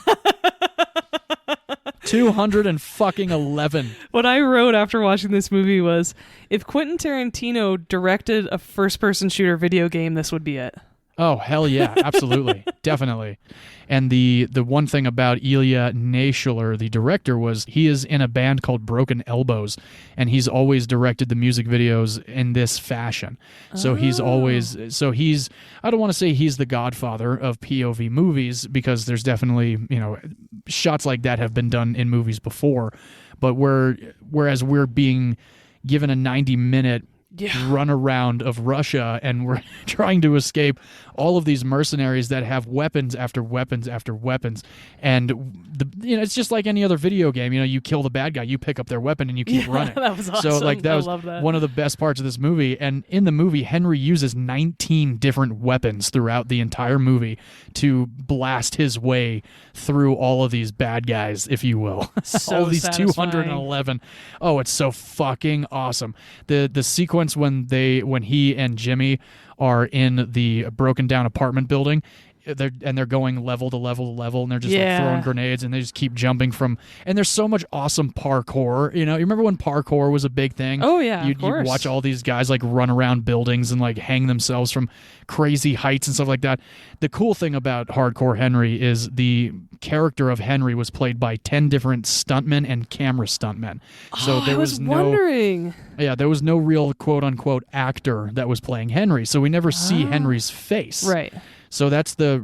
211. What I wrote after watching this movie was, if Quentin Tarantino directed a first-person shooter video game, this would be it. Oh, hell yeah, absolutely. Definitely. And the one thing about Ilya Naishuller, the director, was he is in a band called Broken Elbows, and he's always directed the music videos in this fashion. So he's always, I don't want to say he's the godfather of POV movies, because there's definitely, shots like that have been done in movies before, but whereas we're being given a 90-minute run around of Russia, and we're trying to escape all of these mercenaries that have weapons after weapons after weapons, and it's just like any other video game. You kill the bad guy, you pick up their weapon, and you keep running. That was awesome. So that was that. one of the best parts of this movie. And in the movie, Henry uses 19 different weapons throughout the entire movie to blast his way through all of these bad guys, if you will. So all of these satisfying. 211. Oh, it's so fucking awesome. The sequence when he and Jimmy are in the broken down apartment building, they're going level to level to level, and they're just like throwing grenades, and they just keep jumping from. And there's so much awesome parkour. You remember when parkour was a big thing? Oh yeah, you'd watch all these guys like run around buildings and like hang themselves from crazy heights and stuff like that. The cool thing about Hardcore Henry is the character of Henry was played by 10 different stuntmen and camera stuntmen. So there was wondering. there was no real quote unquote actor that was playing Henry. So we never see Henry's face. Right. So that's the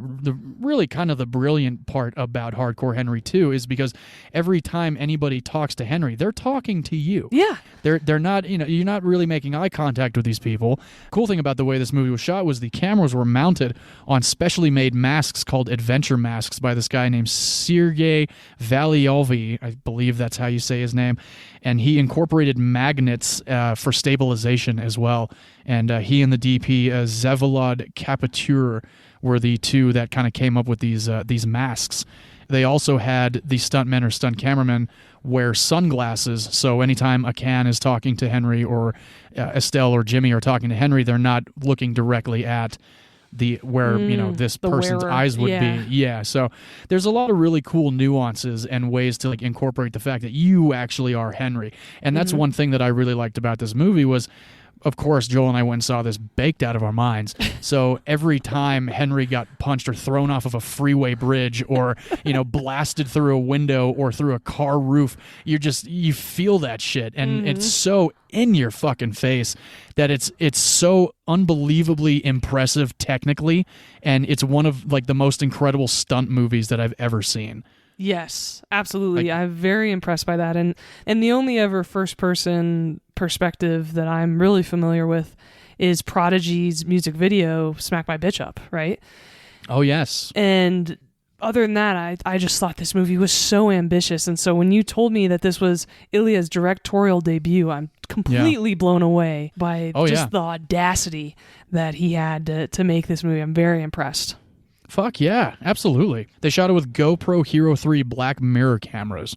really kind of the brilliant part about Hardcore Henry 2, is because every time anybody talks to Henry, they're talking to you. Yeah. They're not, you're not really making eye contact with these people. Cool thing about the way this movie was shot was the cameras were mounted on specially made masks called adventure masks by this guy named Sergei Valiovi. I believe that's how you say his name. And he incorporated magnets for stabilization as well. And he and the DP, Zevolod Kapatur, were the two that kind of came up with these masks. They also had the stuntmen or stunt cameramen wear sunglasses, so anytime a can is talking to Henry, or Estelle or Jimmy are talking to Henry, they're not looking directly at where this person's wearer. eyes would be. Yeah, so there's a lot of really cool nuances and ways to like incorporate the fact that you actually are Henry. And that's one thing that I really liked about this movie was, of course, Joel and I went and saw this baked out of our minds. So every time Henry got punched or thrown off of a freeway bridge, or blasted through a window or through a car roof, you feel that shit, and it's so in your fucking face that it's so unbelievably impressive technically, and it's one of like the most incredible stunt movies that I've ever seen. Yes, absolutely. I'm very impressed by that. And the only ever first-person perspective that I'm really familiar with is Prodigy's music video, Smack My Bitch Up, right? Oh, yes. And other than that, I just thought this movie was so ambitious. And so when you told me that this was Ilya's directorial debut, I'm completely blown away by the audacity that he had to make this movie. I'm very impressed. Fuck yeah, absolutely. They shot it with GoPro Hero 3 Black Mirror cameras.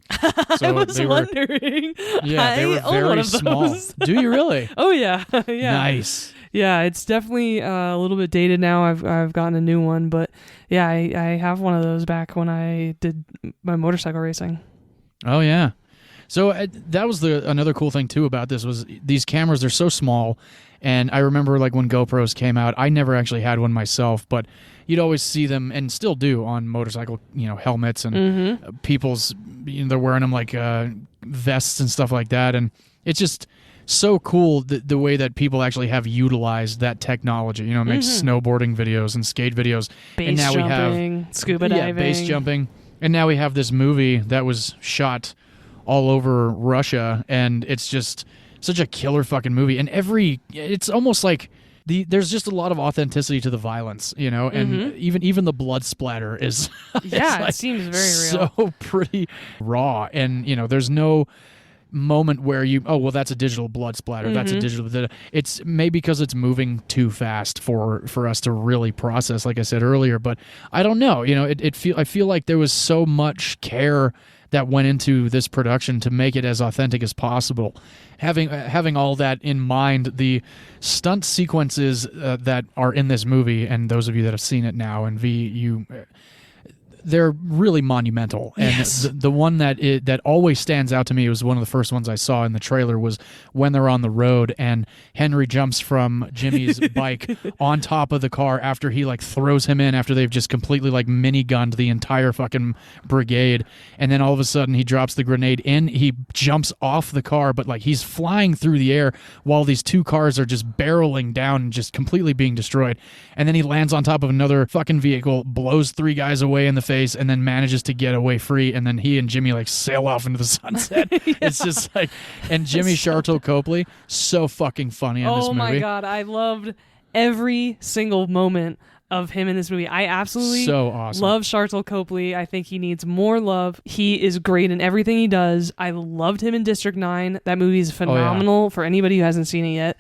So I was wondering. Yeah, they were very small. Do you really? Oh, yeah. Yeah. Nice. Yeah, it's definitely a little bit dated now. I've gotten a new one, but yeah, I have one of those back when I did my motorcycle racing. Oh, yeah. So that was another cool thing, too, about this was these cameras, they're so small. And I remember like when GoPros came out, I never actually had one myself, but you'd always see them, and still do, on motorcycle, helmets, and people's, they're wearing them like vests and stuff like that. And it's just so cool the way that people actually have utilized that technology. Make snowboarding videos and skate videos. Base jumping, scuba diving. Yeah, base jumping. And now we have this movie that was shot all over Russia, and it's just such a killer fucking movie. And it's almost like there's just a lot of authenticity to the violence, and even the blood splatter is it seems very real. So pretty raw, and there's no moment where that's a digital blood splatter, that's a digital. It's maybe because it's moving too fast for us to really process, like I said earlier. But I don't know, I feel like there was so much care that went into this production to make it as authentic as possible. Having all that in mind, the stunt sequences that are in this movie, and those of you that have seen it now, and V, they're really monumental. And the one that always stands out to me was one of the first ones I saw in the trailer was when they're on the road and Henry jumps from Jimmy's bike on top of the car after he like throws him in after they've just completely like mini-gunned the entire fucking brigade. And then all of a sudden he drops the grenade in, he jumps off the car, but like he's flying through the air while these two cars are just barreling down and just completely being destroyed. And then he lands on top of another fucking vehicle, blows 3 guys away in the face, and then manages to get away free. And then he and Jimmy like sail off into the sunset. It's just like, and Jimmy Shartle Copley, so fucking funny in this movie. Oh my God, I loved every single moment of him in this movie. I absolutely so awesome. Love Shartle Copley. I think he needs more love. He is great in everything he does. I loved him in District 9. That movie is phenomenal for anybody who hasn't seen it yet.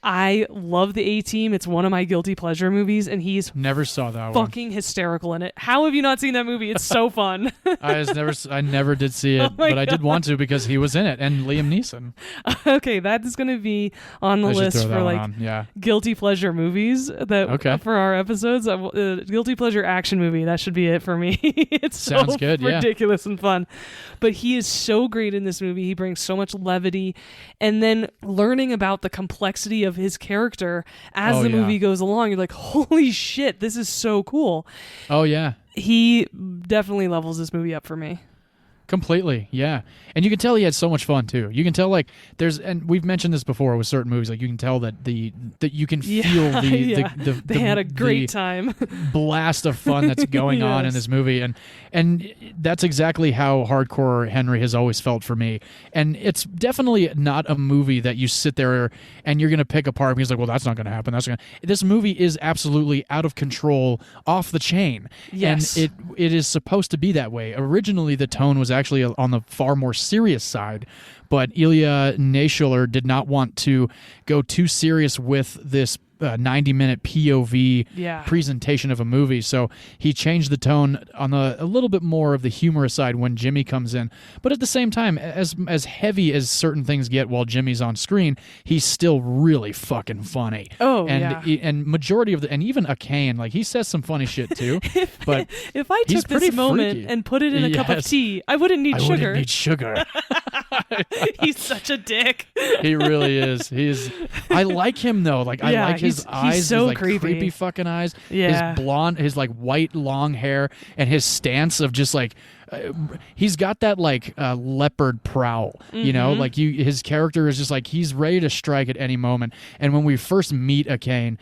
I love the A-Team. It's one of my guilty pleasure movies, and he's never saw that fucking hysterical in it. How have you not seen that movie? It's so fun. I never did see it, but I did want to because he was in it, and Liam Neeson. Okay, that is going to be on the list for like guilty pleasure movies for our episodes. Guilty pleasure action movie. That should be it for me. It's Sounds so good, ridiculous and fun. But he is so great in this movie. He brings so much levity, and then learning about the complexity of his character as the movie goes along, you're like, holy shit, this is so cool. Oh yeah, he definitely levels this movie up for me. Completely, yeah. And you can tell he had so much fun too. You can tell like and we've mentioned this before with certain movies, like you can tell that that you can feel they had a great time. Blast of fun that's going on in this movie, and that's exactly how Hardcore Henry has always felt for me. And it's definitely not a movie that you sit there and you're gonna pick apart because like, well, that's not gonna happen. This movie is absolutely out of control, off the chain. Yes. And it is supposed to be that way. Originally the tone was actually on the far more serious side, but Ilya Naishuller did not want to go too serious with this 90-minute POV presentation of a movie, so he changed the tone on a little bit more of the humorous side when Jimmy comes in. But at the same time, as heavy as certain things get while Jimmy's on screen, he's still really fucking funny. And majority of and even Akane, like he says some funny shit too. But if I took this moment freaky. and put it in a cup of tea, I wouldn't need sugar. He's such a dick. He really is. I like him though. Like I like his eyes, he's so his like creepy fucking eyes. Yeah. His blonde, his like white long hair, and his stance of just like he's got that like leopard prowl, you know, like his character is just like he's ready to strike at any moment. And when we first meet Akane,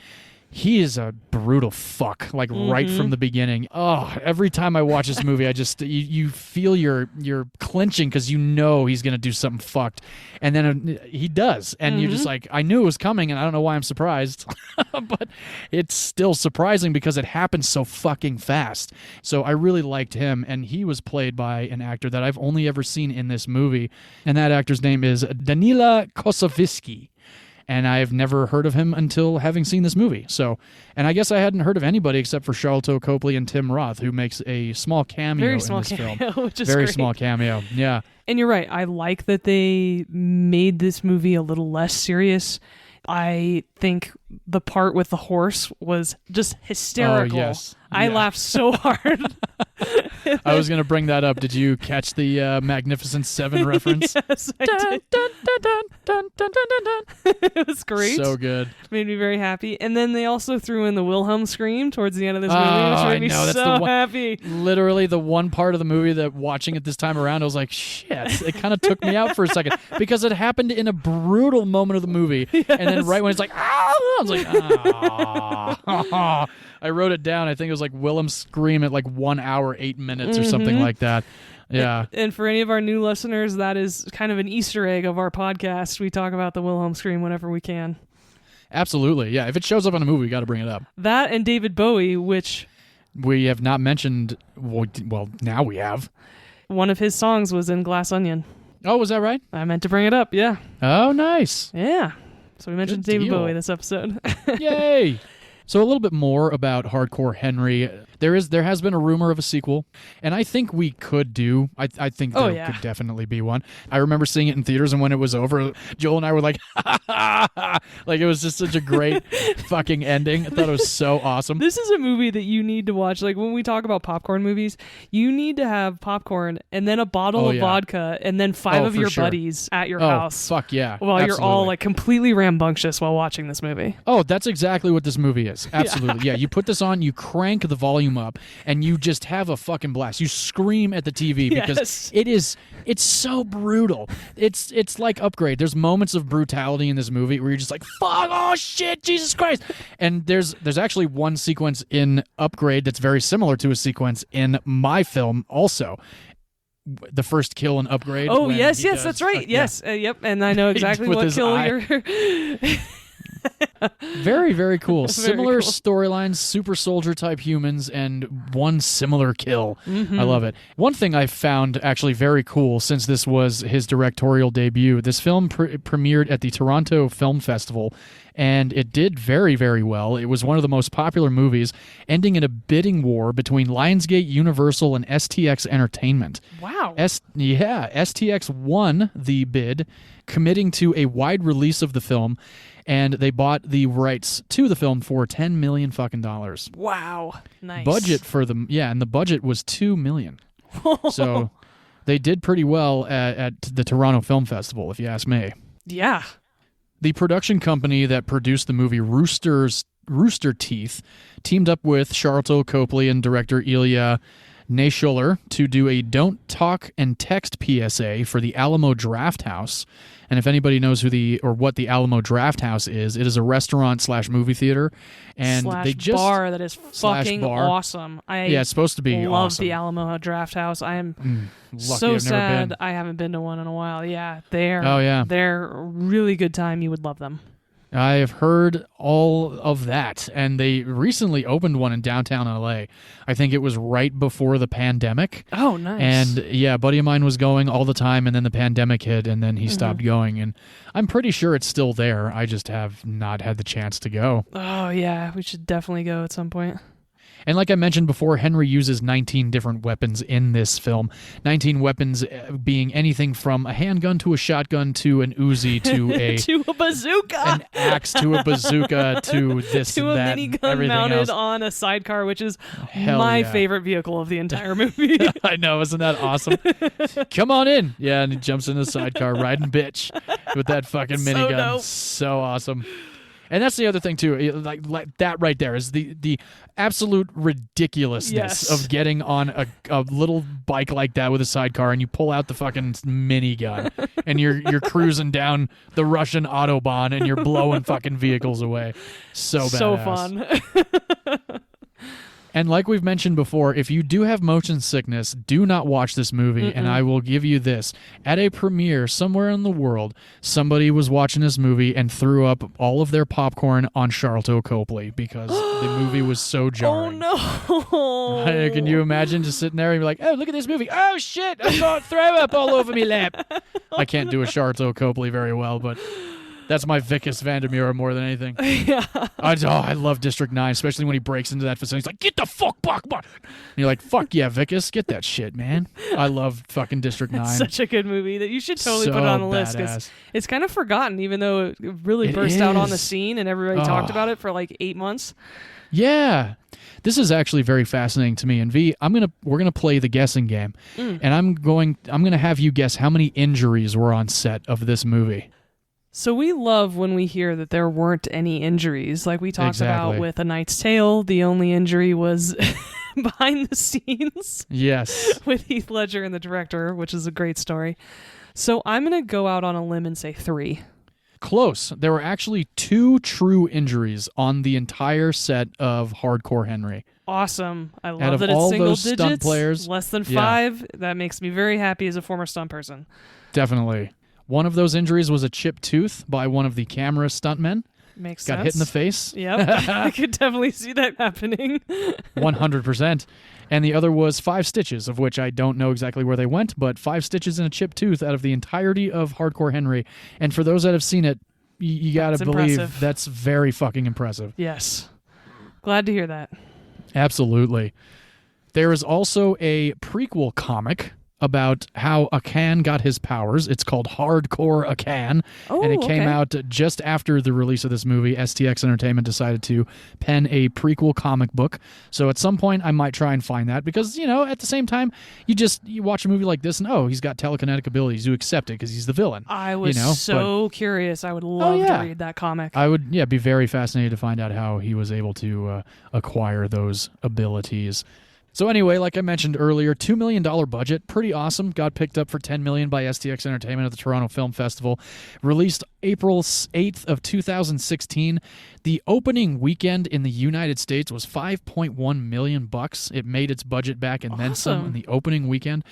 he is a brutal fuck, like right from the beginning. Oh, every time I watch this movie, I just you feel you're clenching because you know he's gonna do something fucked, and then he does, and you're just like, I knew it was coming, and I don't know why I'm surprised, but it's still surprising because it happened so fucking fast. So I really liked him, and he was played by an actor that I've only ever seen in this movie, and that actor's name is Danila Kosoviski. And I've never heard of him until having seen this movie. So, and I guess I hadn't heard of anybody except for Sharlto Copley and Tim Roth, who makes a small cameo in this film. Which is very great. small cameo, yeah. And you're right. I like that they made this movie a little less serious. I think the part with the horse was just hysterical. Oh, yes. I laughed so hard. I was going to bring that up. Did you catch the Magnificent Seven reference? Yes, I did. Dun, dun, dun, dun, dun, dun, dun. It was great. So good. Made me very happy. And then they also threw in the Wilhelm scream towards the end of this movie, which made me so happy. Literally the one part of the movie that watching it this time around, I was like, shit. It kind of took me out for a second because it happened in a brutal moment of the movie. Yes. And then right when it's like, ah, I was like, ah. I wrote it down. I think it was like Willem scream at like 1 hour, 8 minutes or something like that. Yeah. And for any of our new listeners, that is kind of an Easter egg of our podcast. We talk about the Wilhelm scream whenever we can. Absolutely. Yeah. If it shows up in a movie, we got to bring it up. That and David Bowie, which we have not mentioned. Well, now we have. One of his songs was in Glass Onion. Oh, was that right? I meant to bring it up. Yeah. Oh, nice. Yeah. So we mentioned David Bowie this episode. Yay. So a little bit more about Hardcore Henry. There has been a rumor of a sequel, and I think we could do. I think there could definitely be one. I remember seeing it in theaters, and when it was over, Joel and I were like, like it was just such a great fucking ending. I thought it was so awesome. This is a movie that you need to watch. Like when we talk about popcorn movies, you need to have popcorn and then a bottle of vodka and then 5 of your buddies at your house. Fuck yeah! While Absolutely. you're all like completely rambunctious while watching this movie. Oh, that's exactly what this movie is. Absolutely. Yeah, you put this on, you crank the volume up, and you just have a fucking blast. You scream at the TV because it's so brutal. It's like Upgrade. There's moments of brutality in this movie where you're just like, fuck, oh shit, Jesus Christ. And there's actually one sequence in Upgrade that's very similar to a sequence in my film also. The first kill in Upgrade. Oh, yes, that's right. Yes. Yep. And I know exactly what kill you're... Very, very cool. Similar storylines, super soldier type humans, and one similar kill. Mm-hmm. I love it. One thing I found actually very cool, since this was his directorial debut, this film premiered at the Toronto Film Festival, and it did very, very well. It was one of the most popular movies, ending in a bidding war between Lionsgate, Universal, and STX Entertainment. Wow. STX won the bid, committing to a wide release of the film, and they bought the rights to the film for $10 million fucking dollars. Wow. Nice. Budget for them, and the budget was $2 million. So they did pretty well at the Toronto Film Festival, if you ask me. Yeah. The production company that produced the movie Rooster Teeth teamed up with Sharlto Copley and director Ilya Naishuller to do a Don't Talk and Text PSA for the Alamo Drafthouse. And if anybody knows what the Alamo Drafthouse is, it is a restaurant / movie theater, and they just bar that is fucking awesome. It's supposed to be love awesome. the Alamo Drafthouse. I am lucky so I've never sad been. I haven't been to one in a while. Yeah, they're a really good time. You would love them. I have heard all of that, and they recently opened one in downtown LA. I think it was right before the pandemic. Oh, nice. And a buddy of mine was going all the time, and then the pandemic hit, and then he stopped going. And I'm pretty sure it's still there. I just have not had the chance to go. Oh, yeah. We should definitely go at some point. And like I mentioned before, Henry uses 19 different weapons in this film. 19 weapons being anything from a handgun to a shotgun to an Uzi to a... to a bazooka! An axe to a bazooka to this to and a that. minigun mounted else. on a sidecar, which is my favorite vehicle of the entire movie. I know, isn't that awesome? Come on in. Yeah, and he jumps in the sidecar riding bitch with that fucking minigun. Dope. So awesome. And that's the other thing too, like that right there is the absolute ridiculousness of getting on a little bike like that with a sidecar, and you pull out the fucking minigun, and you're cruising down the Russian Autobahn, and you're blowing fucking vehicles away. So badass. So fun. And like we've mentioned before, if you do have motion sickness, do not watch this movie. And I will give you this. At a premiere somewhere in the world, somebody was watching this movie and threw up all of their popcorn on Sharlto Copley because the movie was so jarring. Oh, no. Can you imagine just sitting there and be like, oh, look at this movie. Oh, shit, I got throw up all over me lap. I can't do a Sharlto Copley very well, but... That's my Vicus Vandermeer more than anything. Yeah. I love District 9, especially when he breaks into that facility. He's like, get the fuck back, man. And you're like, fuck yeah, Vicus, get that shit, man. I love fucking District 9. It's such a good movie that you should totally put it on the list because it's kind of forgotten, even though it really burst out on the scene and everybody talked about it for like 8 months. Yeah. This is actually very fascinating to me. And V, we're gonna play the guessing game, and I'm gonna have you guess how many injuries were on set of this movie. So we love when we hear that there weren't any injuries. Like we talked about with A Knight's Tale, the only injury was behind the scenes. Yes. With Heath Ledger and the director, which is a great story. So I'm going to go out on a limb and say 3. Close. There were actually 2 true injuries on the entire set of Hardcore Henry. Awesome. I love Out of that it's all single those digits, stunt players, less than 5. That makes me very happy as a former stunt person. Definitely. One of those injuries was a chipped tooth by one of the camera stuntmen. Makes sense. Got hit in the face. Yep. I could definitely see that happening. 100%. And the other was 5 stitches, of which I don't know exactly where they went, but 5 stitches in a chipped tooth out of the entirety of Hardcore Henry. And for those that have seen it, you got to believe impressive. that's very fucking impressive. Yes. Glad to hear that. Absolutely. There is also a prequel comic about how Akan got his powers. It's called Hardcore Akan, and it came out just after the release of this movie. STX Entertainment decided to pen a prequel comic book. So at some point, I might try and find that because, at the same time, you watch a movie like this and, he's got telekinetic abilities. You accept it because he's the villain. I was curious. I would love to read that comic. I would, be very fascinated to find out how he was able to acquire those abilities. So anyway, like I mentioned earlier, $2 million budget, pretty awesome. Got picked up for $10 million by STX Entertainment at the Toronto Film Festival. Released April 8th of 2016. The opening weekend in the United States was $5.1 million. It made its budget back and then some in the opening weekend.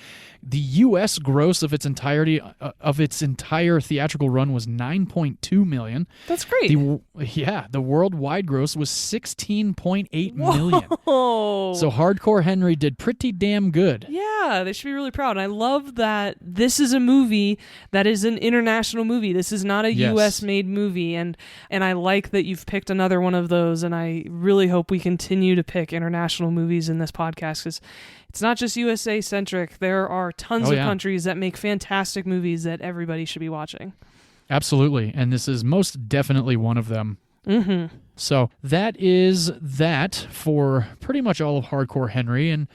The U.S. gross of its entire theatrical run was $9.2 million. That's great. The worldwide gross was $16.8 million. Whoa. So Hardcore Henry did pretty damn good. Yeah, they should be really proud. And I love that this is a movie that is an international movie. This is not a U.S.-made movie. And I like that you've picked another one of those, and I really hope we continue to pick international movies in this podcast because it's not just USA-centric. There are tons of countries that make fantastic movies that everybody should be watching. Absolutely, and this is most definitely one of them. Mm-hmm. So that is that for pretty much all of Hardcore Henry, and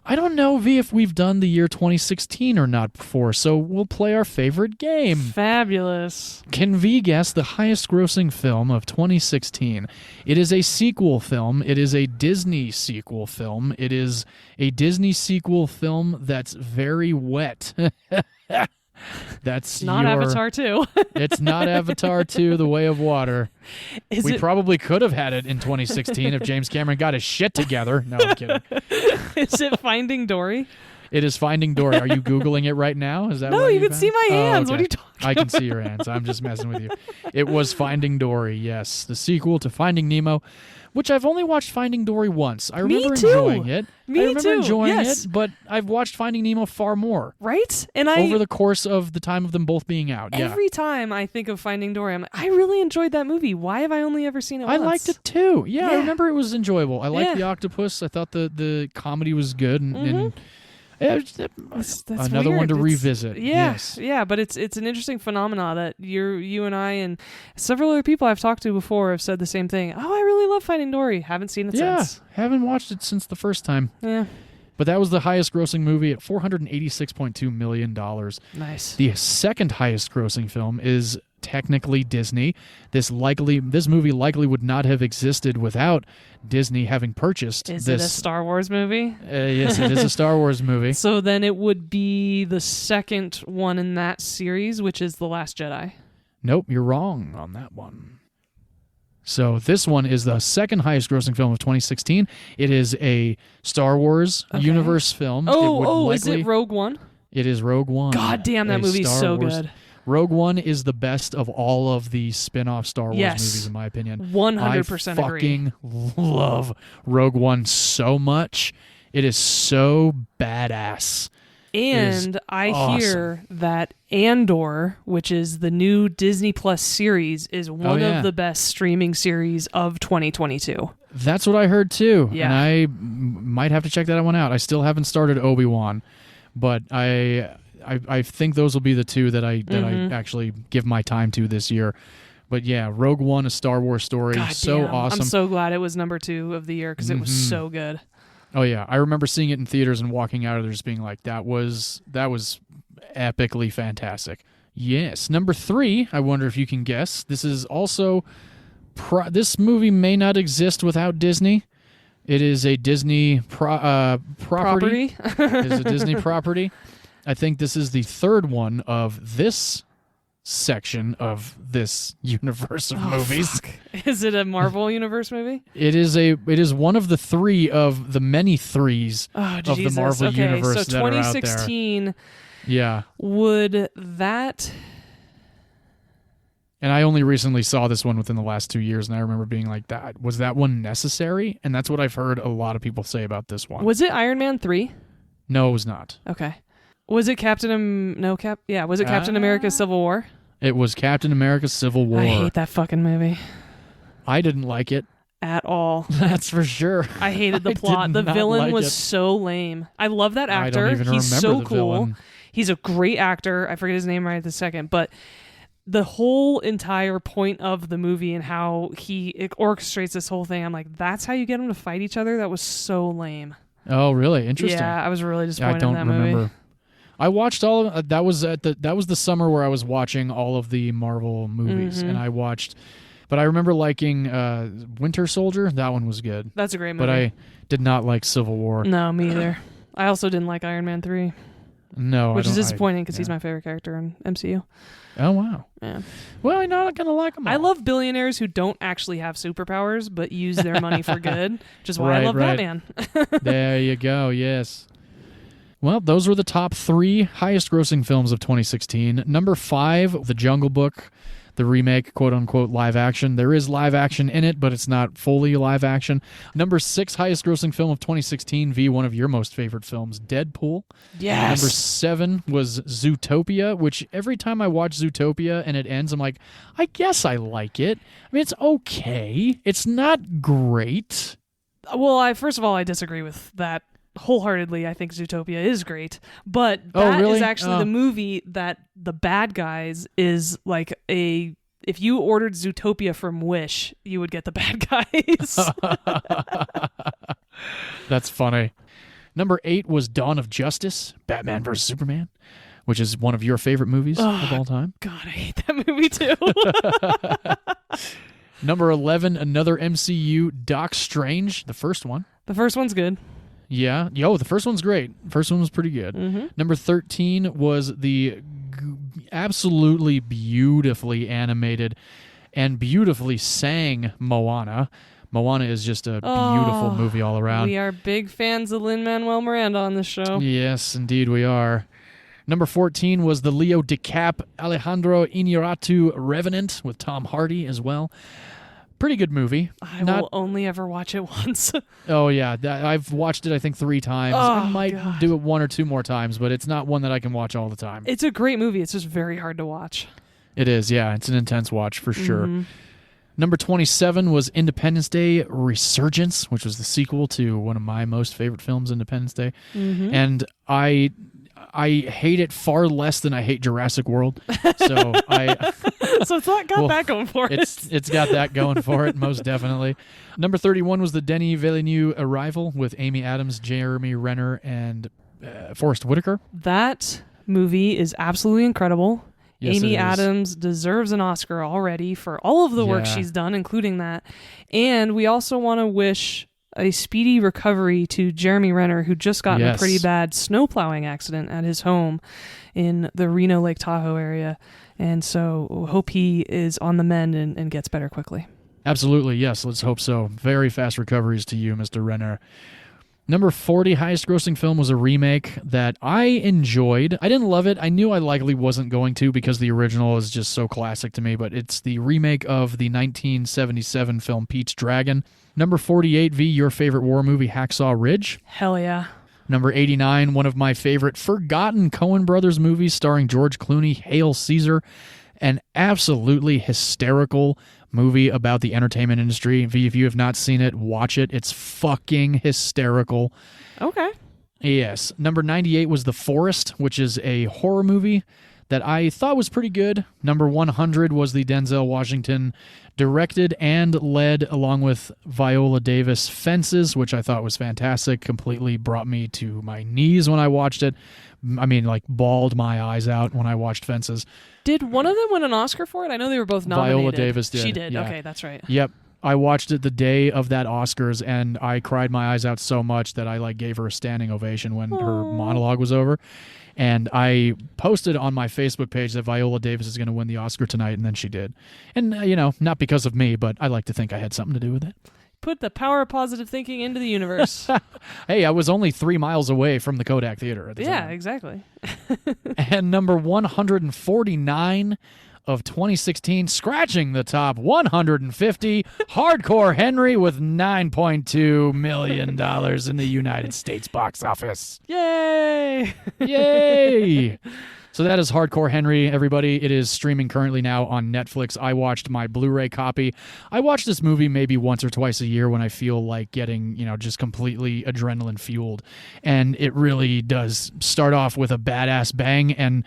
I don't know, V, if we've done the year 2016 or not before, so we'll play our favorite game. Fabulous. Can V guess the highest grossing film of 2016? It is a sequel film. It is a Disney sequel film. It is a Disney sequel film that's very wet. That's not Avatar 2. It's not Avatar 2, The Way of Water. We probably could have had it in 2016 if James Cameron got his shit together. No, I'm kidding. Is it Finding Dory? It is Finding Dory. Are you Googling it right now? Is that no, you can see my hands. Okay. What are you talking about? I can see your hands. I'm just messing with you. It was Finding Dory, yes. The sequel to Finding Nemo, which I've only watched Finding Dory once. I remember enjoying it. I remember enjoying it, but I've watched Finding Nemo far more. Right? And over the course of the time of them both being out. Every time I think of Finding Dory, I'm like, I really enjoyed that movie. Why have I only ever seen it once? I liked it too. Yeah, I remember it was enjoyable. I liked the octopus. I thought the comedy was good and that's another weird. one to revisit. Yeah, but it's an interesting phenomena that you and I and several other people I've talked to before have said the same thing. Oh, I really love Finding Dory. Haven't seen it since. Haven't watched it since the first time. Yeah. But that was the highest grossing movie at $486.2 million. Nice. The second highest grossing film is technically Disney. This movie likely would not have existed without Disney having purchased this. Is it a Star Wars movie? Yes, it is a Star Wars movie. So then it would be the second one in that series, which is The Last Jedi. Nope, you're wrong on that one. So this one is the second highest grossing film of 2016. It is a Star Wars universe film. Is it Rogue One? It is Rogue One. God damn, that movie's so good. Rogue One is the best of all of the spin-off Star Wars movies, in my opinion. 100% I fucking love Rogue One so much. It is so badass. And I hear that Andor, which is the new Disney Plus series, is one of the best streaming series of 2022. That's what I heard too. Yeah. And I might have to check that one out. I still haven't started Obi-Wan, but I think those will be the two that I actually give my time to this year. But yeah, Rogue One, a Star Wars story, awesome. I'm so glad it was number 2 of the year because it was so good. Oh yeah, I remember seeing it in theaters and walking out of there just being like, that was epically fantastic. Yes, number 3. I wonder if you can guess. This is also this movie may not exist without Disney. It is a Disney property. It is a Disney property. I think this is the third one of this section of this universe of movies. Fuck. Is it a Marvel Universe movie? It is one of the 3 of the many 3s of the Marvel Universe so that are out there. 2016. Yeah. Would that... And I only recently saw this one within the last 2 years, and I remember being like, was that one necessary? And that's what I've heard a lot of people say about this one. Was it Iron Man 3? No, it was not. Okay. Was it Captain America Civil War? It was Captain America Civil War. I hate that fucking movie. I didn't like it. at all. That's for sure. I hated the I plot. did The not villain like was it. so lame. I love that actor. I don't even He's remember so the cool. villain. He's a great actor. I forget his name right this second, but the whole entire point of the movie and how he orchestrates this whole thing, I'm like, that's how you get them to fight each other? That was so lame. Oh, really? Interesting. Yeah, I was really disappointed I don't in that remember. movie. I watched all of that was the summer where I was watching all of the Marvel movies, Mm-hmm. and I watched. But I remember liking Winter Soldier. That one was good. That's a great movie. But I did not like Civil War. No, me either. I also didn't like Iron Man 3, No, which I is don't- disappointing because he's yeah. my favorite character in MCU. Oh wow. Yeah. Well, I'm not gonna like them. I love billionaires who don't actually have superpowers but use their money for good, which is why I Right, love right. Batman. There you go. Yes. Well, those were the top 3 highest-grossing films of 2016. Number 5, The Jungle Book, the remake, quote-unquote, live action. There is live action in it, but it's not fully live action. Number 6, highest-grossing film of 2016, Vee, one of your most favorite films, Deadpool. Yes. Number 7 was Zootopia, which every time I watch Zootopia and it ends, I'm like, I guess I like it. I mean, it's okay. It's not great. Well, first of all, I disagree with that wholeheartedly. I think Zootopia is great, but Oh, that is really? actually the movie that the bad guys is like a. If you ordered Zootopia from Wish, you would get the bad guys. That's funny. Number 8 was Dawn of Justice, Batman vs. Superman, which is one of your favorite movies of all time. God, I hate that movie too. Number 11, another MCU, Doc Strange, the first one. The first one's good. Yeah. The first one's great. First one was pretty good. Mm-hmm. Number 13 was the absolutely beautifully animated and beautifully sang Moana. Moana is just a beautiful movie all around. We are big fans of Lin-Manuel Miranda on this show. Yes, indeed we are. Number 14 was the Leo DiCap Alejandro Iñárritu Revenant with Tom Hardy as well. Pretty good movie. I will only ever watch it once. Oh, yeah. I've watched it, I think, 3 times. I might God. do it 1 or 2 more times, but it's not one that I can watch all the time. It's a great movie. It's just very hard to watch. It is, yeah. It's an intense watch for sure. Mm-hmm. Number 27 was Independence Day Resurgence, which was the sequel to one of my most favorite films, Independence Day. Mm-hmm. And I hate it far less than I hate Jurassic World. So So it's not got Well, that going for it. it's got that going for it, most definitely. Number 31 was the Denis Villeneuve Arrival with Amy Adams, Jeremy Renner, and Forrest Whitaker. That movie is absolutely incredible. Yes, Amy it is. Adams deserves an Oscar already for all of the work Yeah. she's done, including that. And we also want to wish a speedy recovery to Jeremy Renner, who just got in a Yes. pretty bad snowplowing accident at his home in the Reno Lake Tahoe area. And so hope he is on the mend and gets better quickly. Absolutely, yes. Let's hope so. Very fast recoveries to you, Mr. Renner. Number 40, highest grossing film, was a remake that I enjoyed. I didn't love it. I knew I likely wasn't going to because the original is just so classic to me, but it's the remake of the 1977 film Pete's Dragon. Number 48, V, your favorite war movie, Hacksaw Ridge. Hell yeah. Number 89, one of my favorite forgotten Coen Brothers movies starring George Clooney, Hail Caesar. An absolutely hysterical movie about the entertainment industry. V, if you have not seen it, watch it. It's fucking hysterical. Okay. Yes. Number 98 was The Forest, which is a horror movie that I thought was pretty good. Number 100 was the Denzel Washington directed and led, along with Viola Davis, Fences, which I thought was fantastic. Completely brought me to my knees when I watched it. I mean, like, bawled my eyes out when I watched Fences. Did one of them win an Oscar for it? I know they were both nominated. Viola Davis did. She did. Yeah. Okay, that's right. Yep. I watched it the day of that Oscars, and I cried my eyes out so much that I gave her a standing ovation when her monologue was over. And I posted on my Facebook page that Viola Davis is going to win the Oscar tonight, and then she did. And, not because of me, but I like to think I had something to do with it. Put the power of positive thinking into the universe. Hey, I was only 3 miles away from the Kodak Theater at the Yeah, time. exactly. And number 149 of 2016, scratching the top 150, Hardcore Henry with $9.2 million in the United States box office. Yay! Yay! So that is Hardcore Henry, everybody. It is streaming currently now on Netflix. I watched my Blu-ray copy. I watch this movie maybe once or twice a year when I feel like getting, just completely adrenaline fueled. And it really does start off with a badass bang, and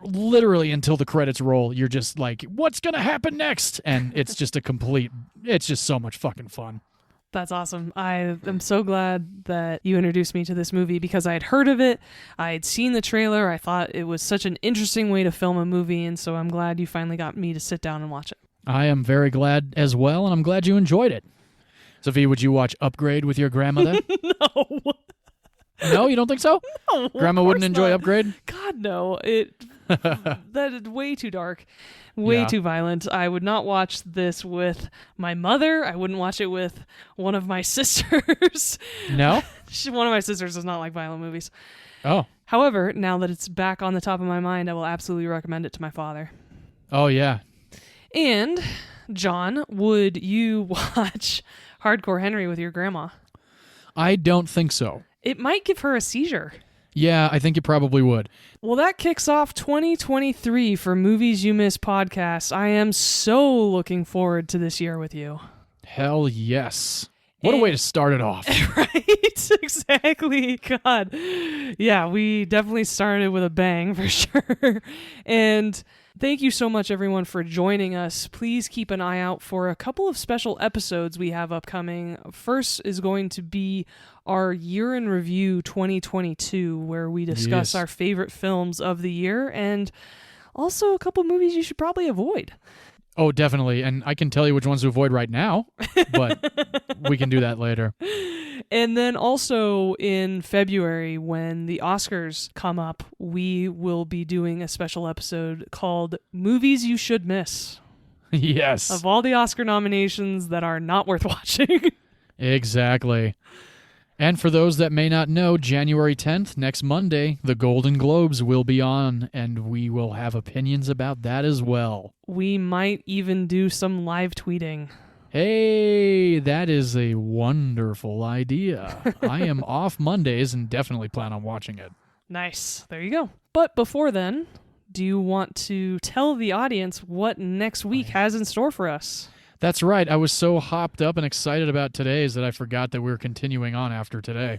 literally until the credits roll, you're just like, what's going to happen next? And it's just it's just so much fucking fun. That's awesome. I am so glad that you introduced me to this movie because I had heard of it. I had seen the trailer. I thought it was such an interesting way to film a movie, and so I'm glad you finally got me to sit down and watch it. I am very glad as well, and I'm glad you enjoyed it. Sophie, would you watch Upgrade with your grandmother? No. No, you don't think so? No, Grandma wouldn't enjoy Upgrade? God, no. That is way too dark. Way too violent. I would not watch this with my mother. I wouldn't watch it with one of my sisters. No? One of my sisters does not like violent movies. Oh. However, now that it's back on the top of my mind, I will absolutely recommend it to my father. Oh, yeah. And, John, would you watch Hardcore Henry with your grandma? I don't think so. It might give her a seizure. Yeah, I think it probably would. Well, that kicks off 2023 for Movies You Miss podcast. I am so looking forward to this year with you. Hell yes. What a way to start it off. Right? Exactly. God. Yeah, we definitely started with a bang for sure. And thank you so much, everyone, for joining us. Please keep an eye out for a couple of special episodes we have upcoming. First is going to be our Year in Review 2022, where we discuss our favorite films of the year and also a couple movies you should probably avoid. Oh, definitely. And I can tell you which ones to avoid right now, but we can do that later. And then also in February, when the Oscars come up, we will be doing a special episode called Movies You Should Miss. Yes. Of all the Oscar nominations that are not worth watching. Exactly. And for those that may not know, January 10th, next Monday, the Golden Globes will be on, and we will have opinions about that as well. We might even do some live tweeting. Hey, that is a wonderful idea. I am off Mondays and definitely plan on watching it. Nice. There you go. But before then, do you want to tell the audience what next week has in store for us? That's right. I was so hopped up and excited about today's that I forgot that we were continuing on after today.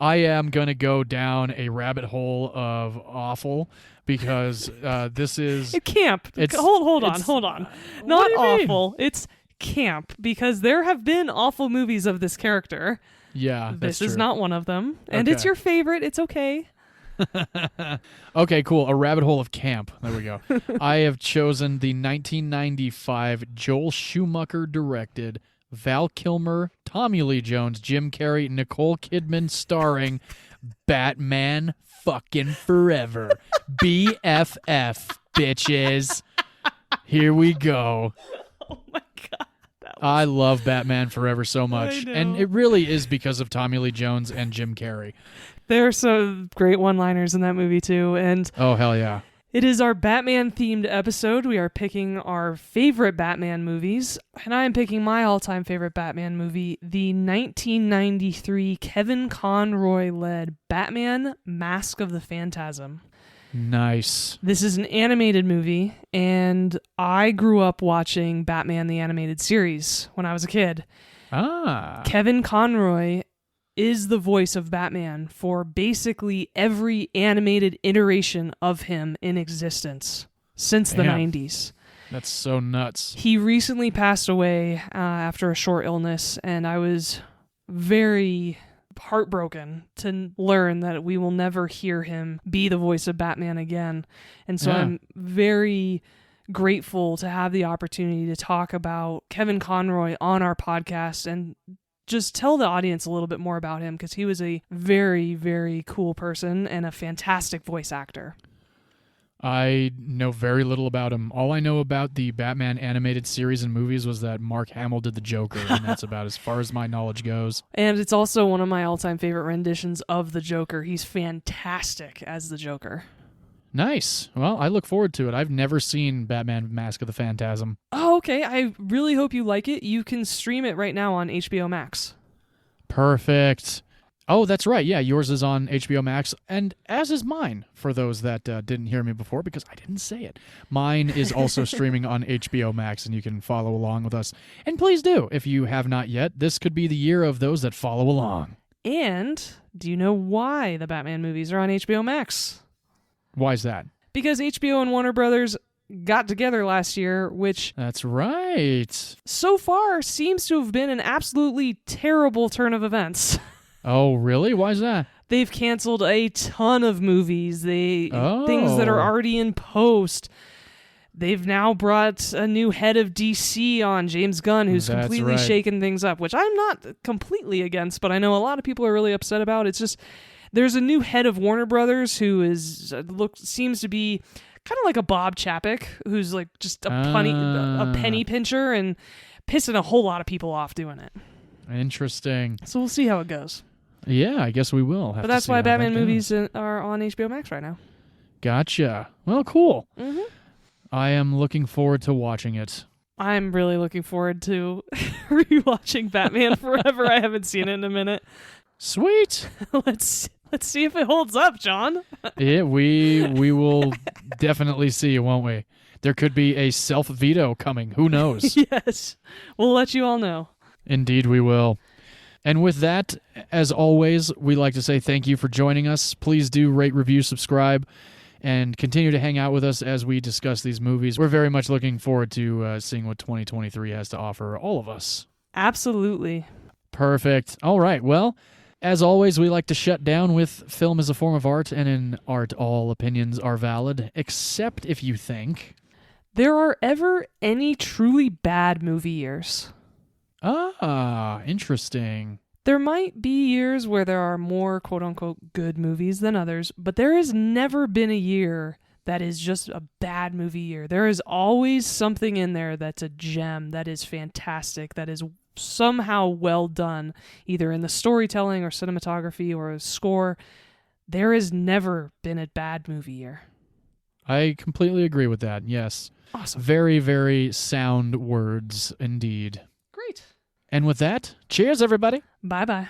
I am going to go down a rabbit hole of awful because this is... Camp. Hold on. Not awful. It's camp because there have been awful movies of this character. Yeah, that's This is not one of them. And it's your favorite. It's okay. Okay, cool. A rabbit hole of camp. There we go. I have chosen the 1995 Joel Schumacher directed, Val Kilmer, Tommy Lee Jones, Jim Carrey, Nicole Kidman starring Batman fucking Forever. BFF, bitches. Here we go. Oh my God. I love Batman Forever so much. And it really is because of Tommy Lee Jones and Jim Carrey. There are some great one-liners in that movie, too. And oh, hell yeah. It is our Batman-themed episode. We are picking our favorite Batman movies. And I am picking my all-time favorite Batman movie, the 1993 Kevin Conroy-led Batman Mask of the Phantasm. Nice. This is an animated movie, and I grew up watching Batman the Animated Series when I was a kid. Kevin Conroy is the voice of Batman for basically every animated iteration of him in existence since the 90s. That's so nuts. He recently passed away after a short illness, and I was very heartbroken to learn that we will never hear him be the voice of Batman again. And so I'm very grateful to have the opportunity to talk about Kevin Conroy on our podcast and just tell the audience a little bit more about him, because he was a very, very cool person and a fantastic voice actor. I know very little about him. All I know about the Batman animated series and movies was that Mark Hamill did the Joker, and that's about as far as my knowledge goes. And it's also one of my all-time favorite renditions of the Joker. He's fantastic as the Joker. Nice. Well, I look forward to it. I've never seen Batman Mask of the Phantasm. Oh, okay. I really hope you like it. You can stream it right now on HBO Max. Perfect. Oh, that's right. Yeah, yours is on HBO Max, and as is mine, for those that didn't hear me before, because I didn't say it. Mine is also streaming on HBO Max, and you can follow along with us. And please do, if you have not yet. This could be the year of those that follow along. And do you know why the Batman movies are on HBO Max? Why is that? Because HBO and Warner Brothers got together last year, which That's right. so far seems to have been an absolutely terrible turn of events. Oh, really? Why is that? They've canceled a ton of movies. Things that are Oh. already in post. They've now brought a new head of DC on, James Gunn, who's That's completely right. shaken things up, which I'm not completely against, but I know a lot of people are really upset about. It's just there's a new head of Warner Brothers who seems to be kind of like a Bob Chapek, who's like just a penny pincher and pissing a whole lot of people off doing it. Interesting. So we'll see how it goes. Yeah, I guess we will. But that's why Batman movies are on HBO Max right now. Gotcha. Well, cool. Mm-hmm. I am looking forward to watching it. I'm really looking forward to rewatching Batman Forever. I haven't seen it in a minute. Sweet. Let's see if it holds up, John. Yeah, we will definitely see, won't we? There could be a self-veto coming. Who knows? Yes. We'll let you all know. Indeed, we will. And with that, as always, we'd like to say thank you for joining us. Please do rate, review, subscribe, and continue to hang out with us as we discuss these movies. We're very much looking forward to seeing what 2023 has to offer all of us. Absolutely. Perfect. All right. Well, as always, we like to shut down with film is a form of art, and in art, all opinions are valid, except if you think there are ever any truly bad movie years. Ah, interesting. There might be years where there are more quote-unquote good movies than others, but there has never been a year that is just a bad movie year. There is always something in there that's a gem, that is fantastic, that is somehow well done, either in the storytelling or cinematography or a score. There has never been a bad movie year. I completely agree with that, yes. Awesome. Very, very sound words indeed. Great. And with that, cheers, everybody. Bye-bye.